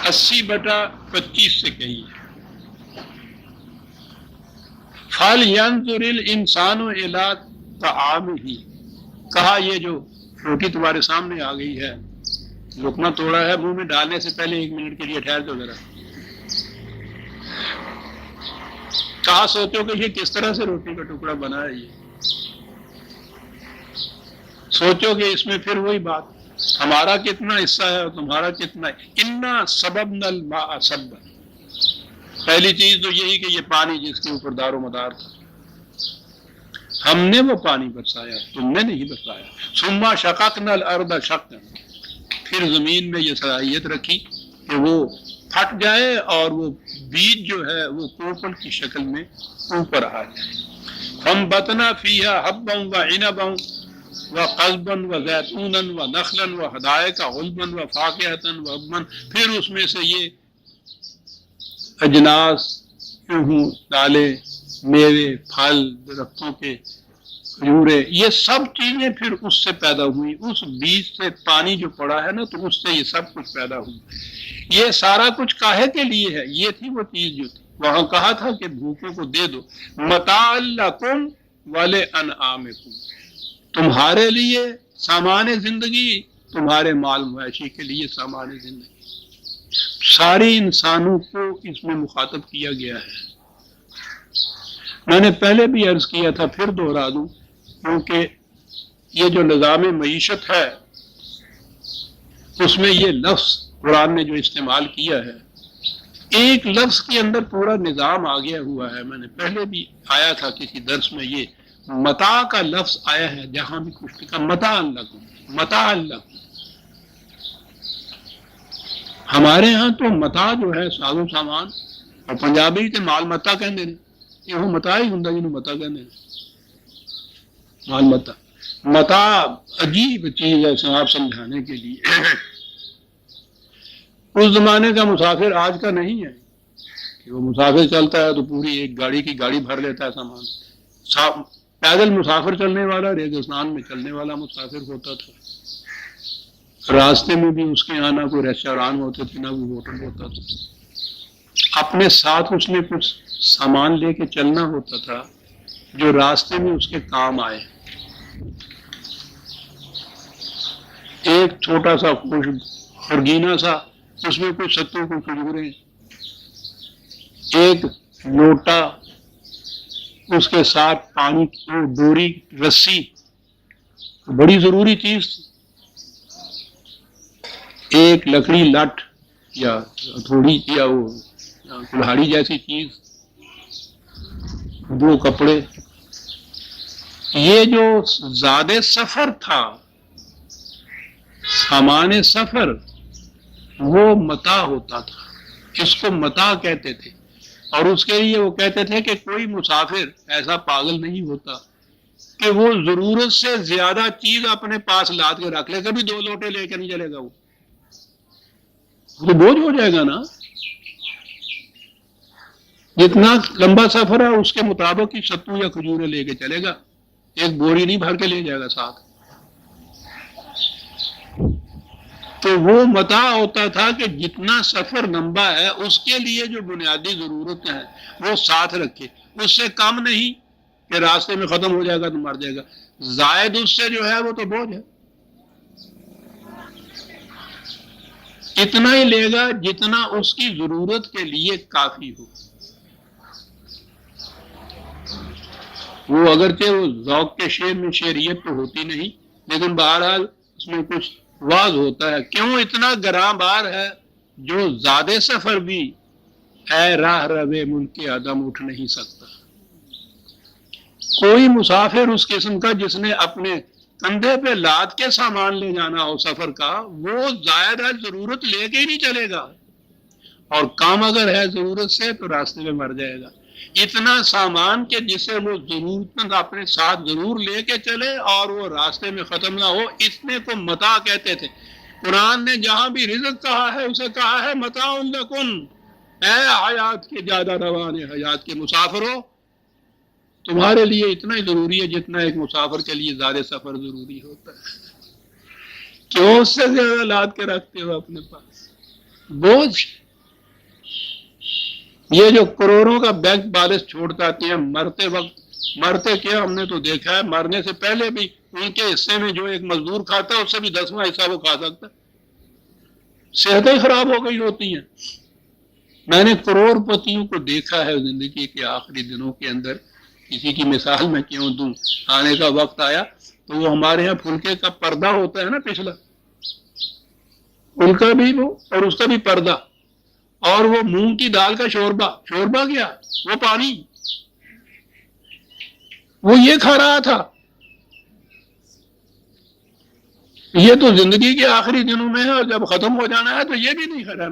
80/25 سے کہی ہے۔ فَلْيَنْظُرِ الْإِنسَانُ إِلَىٰ طَعَامِهِ، کہا یہ جو روٹی تمہارے سامنے آ گئی ہے، لقمہ توڑا ہے، منہ میں ڈالنے سے پہلے 1 منٹ کے لیے ٹھہر جو ذرا، کہا سوچو کہ یہ کس طرح سے روٹی کا ٹکڑا بنا ہے۔ یہ سوچو کہ اس میں پھر وہی بات، ہمارا کتنا حصہ ہے اور تمہارا کتنا ہے۔ اِنَّا سَبَبْنَا الْمَاءَ سَبًّا، پہلی چیز تو یہی کہ یہ پانی جس کے اوپر دار و مدار تھا، ہم نے وہ پانی برسایا، تم نے نہیں برسایا۔ ثُمَّ شَقَقْنَا الْأَرْضَ شَقًّا، پھر زمین میں یہ صلاحیت رکھی کہ وہ پھٹ جائے اور وہ بیج جو ہے وہ کوپل کی شکل میں اوپر آ جائے۔ فَانبَتْنَا فِيهَا حَبًّا وَعِنَبًا وَقَضْبًا وَزَيْتُونًا وَنَخْلًا وَحَدَائِقَ غُلْبًا وَفَاكِهَةً وَأَبًّا، پھر اس میں سے یہ اجناس، گیہوں، دالیں، میوے، پھل، درختوں کے کھجورے، یہ سب چیزیں پھر اس سے پیدا ہوئی۔ اس بیج سے پانی جو پڑا ہے نا تو اس سے یہ سب کچھ پیدا ہوئی۔ یہ سارا کچھ کاہے کے لیے ہے؟ یہ تھی وہ چیز جو تھی وہاں کہا تھا کہ بھوکوں کو دے دو، متاع لکم ولانعامکم، تمہارے لیے سامان زندگی، تمہارے مال مویشی کے لیے سامان زندگی، ساری انسانوں کو اس میں مخاطب کیا گیا ہے۔ میں نے پہلے بھی عرض کیا تھا، پھر دوہرا دوں، کیونکہ یہ جو نظام معیشت ہے اس میں یہ لفظ قرآن نے جو استعمال کیا ہے، ایک لفظ کے اندر پورا نظام آ گیا ہوا ہے۔ میں نے پہلے بھی آیا تھا کسی درس میں، یہ متاع کا لفظ آیا ہے، جہاں بھی کچھ لکھا متاع لکم، متاع لکم۔ ہمارے ہاں تو متاع جو ہے ساز و سامان، اور پنجابی تے مال متا کہندے نے، یہ متاع ہی ہوندا جنوں متا کہندے نے، مال متا۔ متاع عجیب چیز ہے آپ سمجھانے کے لیے۔ اس زمانے کا مسافر آج کا نہیں ہے کہ وہ مسافر چلتا ہے تو پوری ایک گاڑی کی گاڑی بھر لیتا ہے سامان، پیدل مسافر چلنے والا ریگستان میں چلنے والا مسافر ہوتا تھا، راستے میں بھی اس کے یہاں نہ کوئی ریسٹوران ہوتے تھے نہ کوئی ہوٹل ہوتا تھا، اپنے ساتھ اس نے کچھ سامان لے کے چلنا ہوتا تھا جو راستے میں اس کے کام آئے۔ ایک چھوٹا سا خرگینہ سا، اس میں کچھ ستو کو کھجوریں، ایک لوٹا، اس کے ساتھ پانی کی ڈوری، رسی، بڑی ضروری چیز تھی، ایک لکڑی لٹ یا ہتھوڑی یا وہ کلہاڑی جیسی چیز، دو کپڑے۔ یہ جو زیادہ سفر تھا، سامان سفر، وہ متاع ہوتا تھا، اس کو متاع کہتے تھے، اور اس کے لیے وہ کہتے تھے کہ کوئی مسافر ایسا پاگل نہیں ہوتا کہ وہ ضرورت سے زیادہ چیز اپنے پاس لاد کے رکھ لے، کبھی 2 لوٹے لے کے نہیں چلے گا، وہ تو بوجھ ہو جائے گا نا۔ جتنا لمبا سفر ہے اس کے مطابق ہی ستو یا کھجورے لے کے چلے گا، ایک بوری نہیں بھر کے لے جائے گا ساتھ۔ تو وہ متاع ہوتا تھا کہ جتنا سفر لمبا ہے اس کے لیے جو بنیادی ضرورتیں ہیں وہ ساتھ رکھے، اس سے کم نہیں کہ راستے میں ختم ہو جائے گا تو مر جائے گا، زائد اس سے جو ہے وہ تو بوجھ ہے۔ اتنا ہی لے گا جتنا اس کی ضرورت کے لیے کافی ہو۔ وہ اگرچہ وہ ذوق کے شعر میں شعریت تو ہوتی نہیں، لیکن بہرحال اس میں کچھ واضح ہوتا ہے، کیوں اتنا گراں بار ہے جو زیادہ سفر بھی اے راہ روے ملک عدم اٹھ نہیں سکتا۔ کوئی مسافر اس قسم کا جس نے اپنے کندھے پہ لاد کے سامان لے جانا ہو سفر کا، وہ زائد ضرورت لے کے ہی نہیں چلے گا، اور کام اگر ہے ضرورت سے تو راستے میں مر جائے گا۔ اتنا سامان کہ جسے وہ ضرورت اپنے ساتھ ضرور لے کے چلے اور وہ راستے میں ختم نہ ہو، اتنے کو متاع کہتے تھے۔ قرآن نے جہاں بھی رزق کہا ہے اسے کہا ہے متاع لکم، اے حیات کے زیادہ روان حیات کے مسافروں، تمہارے لیے اتنا ہی ضروری ہے جتنا ایک مسافر کے لیے زیادہ سفر ضروری ہوتا ہے۔ کیوں اس سے زیادہ لاد کے رکھتے ہو اپنے پاس بوجھ؟ یہ جو کروڑوں کا بینک بیلنس چھوڑتا ہیں مرتے وقت، مرتے کیا ہم نے تو دیکھا ہے، مرنے سے پہلے بھی ان کے حصے میں جو ایک مزدور کھاتا ہے اس سے بھی 10واں حصہ وہ کھا سکتا ہے، صحتیں خراب ہو گئی ہوتی ہیں۔ میں نے کروڑ پتیوں کو دیکھا ہے زندگی کے آخری دنوں کے اندر، کسی کی مثال میں کیوں دوں، آنے کا وقت آیا تو وہ ہمارے ہاں پھلکے کا پردہ ہوتا ہے نا پچھلا، ان کا بھی وہ اور اس کا بھی پردہ، اور وہ مونگ کی دال کا شوربہ، شوربہ کیا وہ پانی، وہ یہ کھا رہا تھا۔ یہ تو زندگی کے آخری دنوں میں ہے، اور جب ختم ہو جانا ہے تو یہ بھی نہیں کھانا۔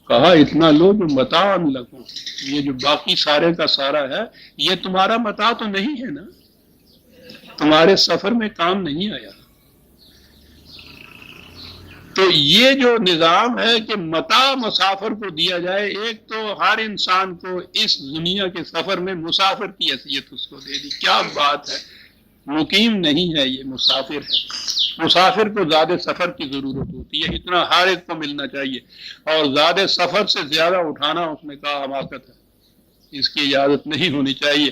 کہا اتنا لو جو متاع لکم، یہ جو باقی سارے کا سارا ہے یہ تمہارا متاع تو نہیں ہے نا، تمہارے سفر میں کام نہیں آیا۔ تو یہ جو نظام ہے کہ متاع مسافر کو دیا جائے، ایک تو ہر انسان کو اس دنیا کے سفر میں مسافر کی حیثیت اس کو دے دی، کیا بات ہے، مقیم نہیں ہے یہ مسافر ہے۔ مسافر کو زیادہ سفر کی ضرورت ہوتی ہے، اتنا ہر ایک کو ملنا چاہیے، اور زیادہ سفر سے زیادہ اٹھانا اس نے کہا حماقت ہے، اس کی اجازت نہیں ہونی چاہیے۔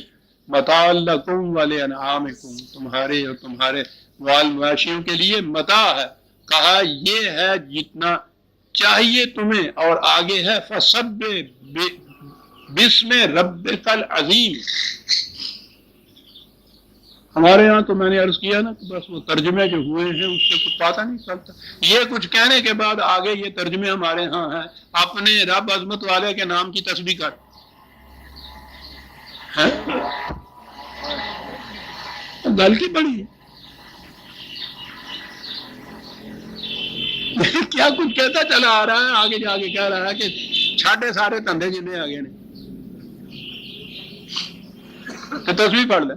متاع لکم ولانعامکم، تمہارے اور تمہارے مال مویشیوں کے لیے متاع ہے، کہا یہ ہے جتنا چاہیے تمہیں، اور آگے ہے فسبح بسم ربک العظیم۔ ہمارے یہاں تو میں نے عرض کیا نا کہ بس وہ ترجمے جو ہوئے ہیں اس سے کچھ پتہ نہیں چلتا، یہ کچھ کہنے کے بعد آگے یہ ترجمے ہمارے ہاں ہیں، اپنے رب عظمت والے کے نام کی تسبیح کر، گل کی بڑی کیا کچھ کہتا چلا آ رہا ہے، آگے جا کے کہہ رہا ہے کہ چھاٹے سارے دھندے جنہیں آگے نے تو تسبیح پڑھ لے،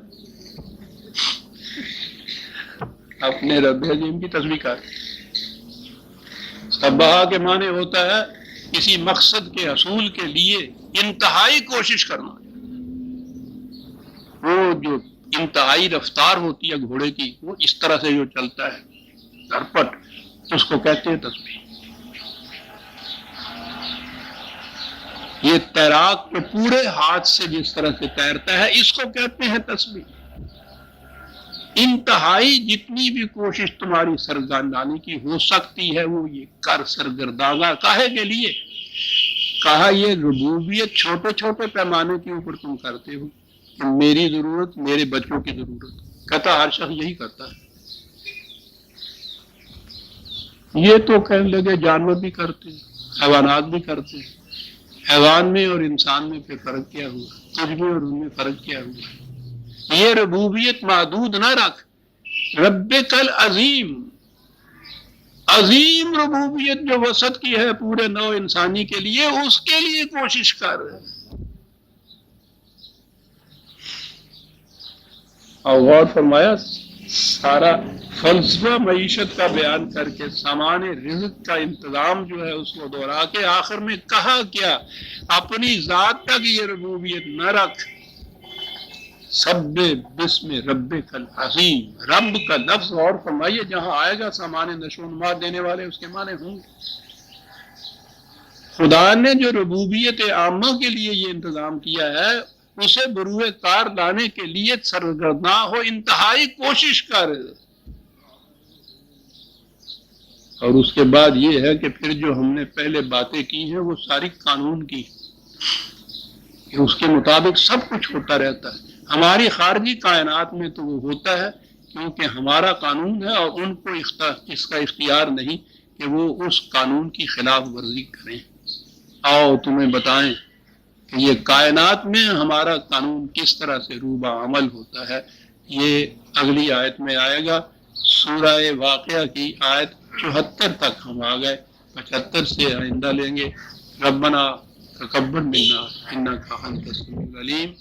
اپنے رب عظیم کی تسبیح کر۔ سبحہ کے معنی ہوتا ہے کسی مقصد کے حصول کے لیے انتہائی کوشش کرنا، وہ جو انتہائی رفتار ہوتی ہے گھوڑے کی، وہ اس طرح سے جو چلتا ہے درپٹ، اس کو کہتے ہیں تسبیح۔ یہ تیراک تو پورے ہاتھ سے جس طرح سے تیرتا ہے، اس کو کہتے ہیں تسبیح۔ انتہائی جتنی بھی کوشش تمہاری سرگردانی کی ہو سکتی ہے وہ یہ کر سرگردانہ، کاہے کے لیے؟ کہا یہ ربوبیت چھوٹے چھوٹے پیمانے کے اوپر تم کرتے ہو، کہ میری ضرورت، میرے بچوں کی ضرورت، کہتا ہر شخص یہی کرتا ہے۔ یہ تو کہنے لگے جانور بھی کرتے ہیں، حیوانات بھی کرتے ہیں، حیوان میں اور انسان میں پھر فرق کیا ہوا؟ تجھ میں اور ان میں فرق کیا ہوا؟ یہ ربوبیت محدود نہ رکھ، رب کل عظیم، عظیم ربوبیت جو وسعت کی ہے پورے نو انسانی کے لیے، اس کے لیے کوشش کر۔ اور غور فرمایا، سارا فلسفہ معیشت کا بیان کر کے سامان رزق کا انتظام جو ہے اس کو دوہرا کے آخر میں کہا کیا؟ اپنی ذات تک یہ ربوبیت نہ رکھ، سب بسم ربک العظیم، رب کا لفظ اور فرمائیے جہاں آئے گا سامان نشو و نما دینے والے اس کے معنی ہوں گے۔ خدا نے جو ربوبیت عامہ کے لیے یہ انتظام کیا ہے، اسے بروئے کار لانے کے لیے سرگرداں ہو، انتہائی کوشش کر۔ اور اس کے بعد یہ ہے کہ پھر جو ہم نے پہلے باتیں کی ہیں وہ ساری قانون کی، کہ اس کے مطابق سب کچھ ہوتا رہتا ہے۔ ہماری خارجی کائنات میں تو وہ ہوتا ہے کیونکہ ہمارا قانون ہے، اور ان کو اس کا اختیار نہیں کہ وہ اس قانون کی خلاف ورزی کریں۔ آؤ تمہیں بتائیں کہ یہ کائنات میں ہمارا قانون کس طرح سے روبہ عمل ہوتا ہے۔ یہ اگلی آیت میں آئے گا، سورہ واقعہ کی آیت 74 تک ہم آ گئے، 75 سے آئندہ لیں گے۔ ربنا تقبل منا انک انت السمیع العلیم۔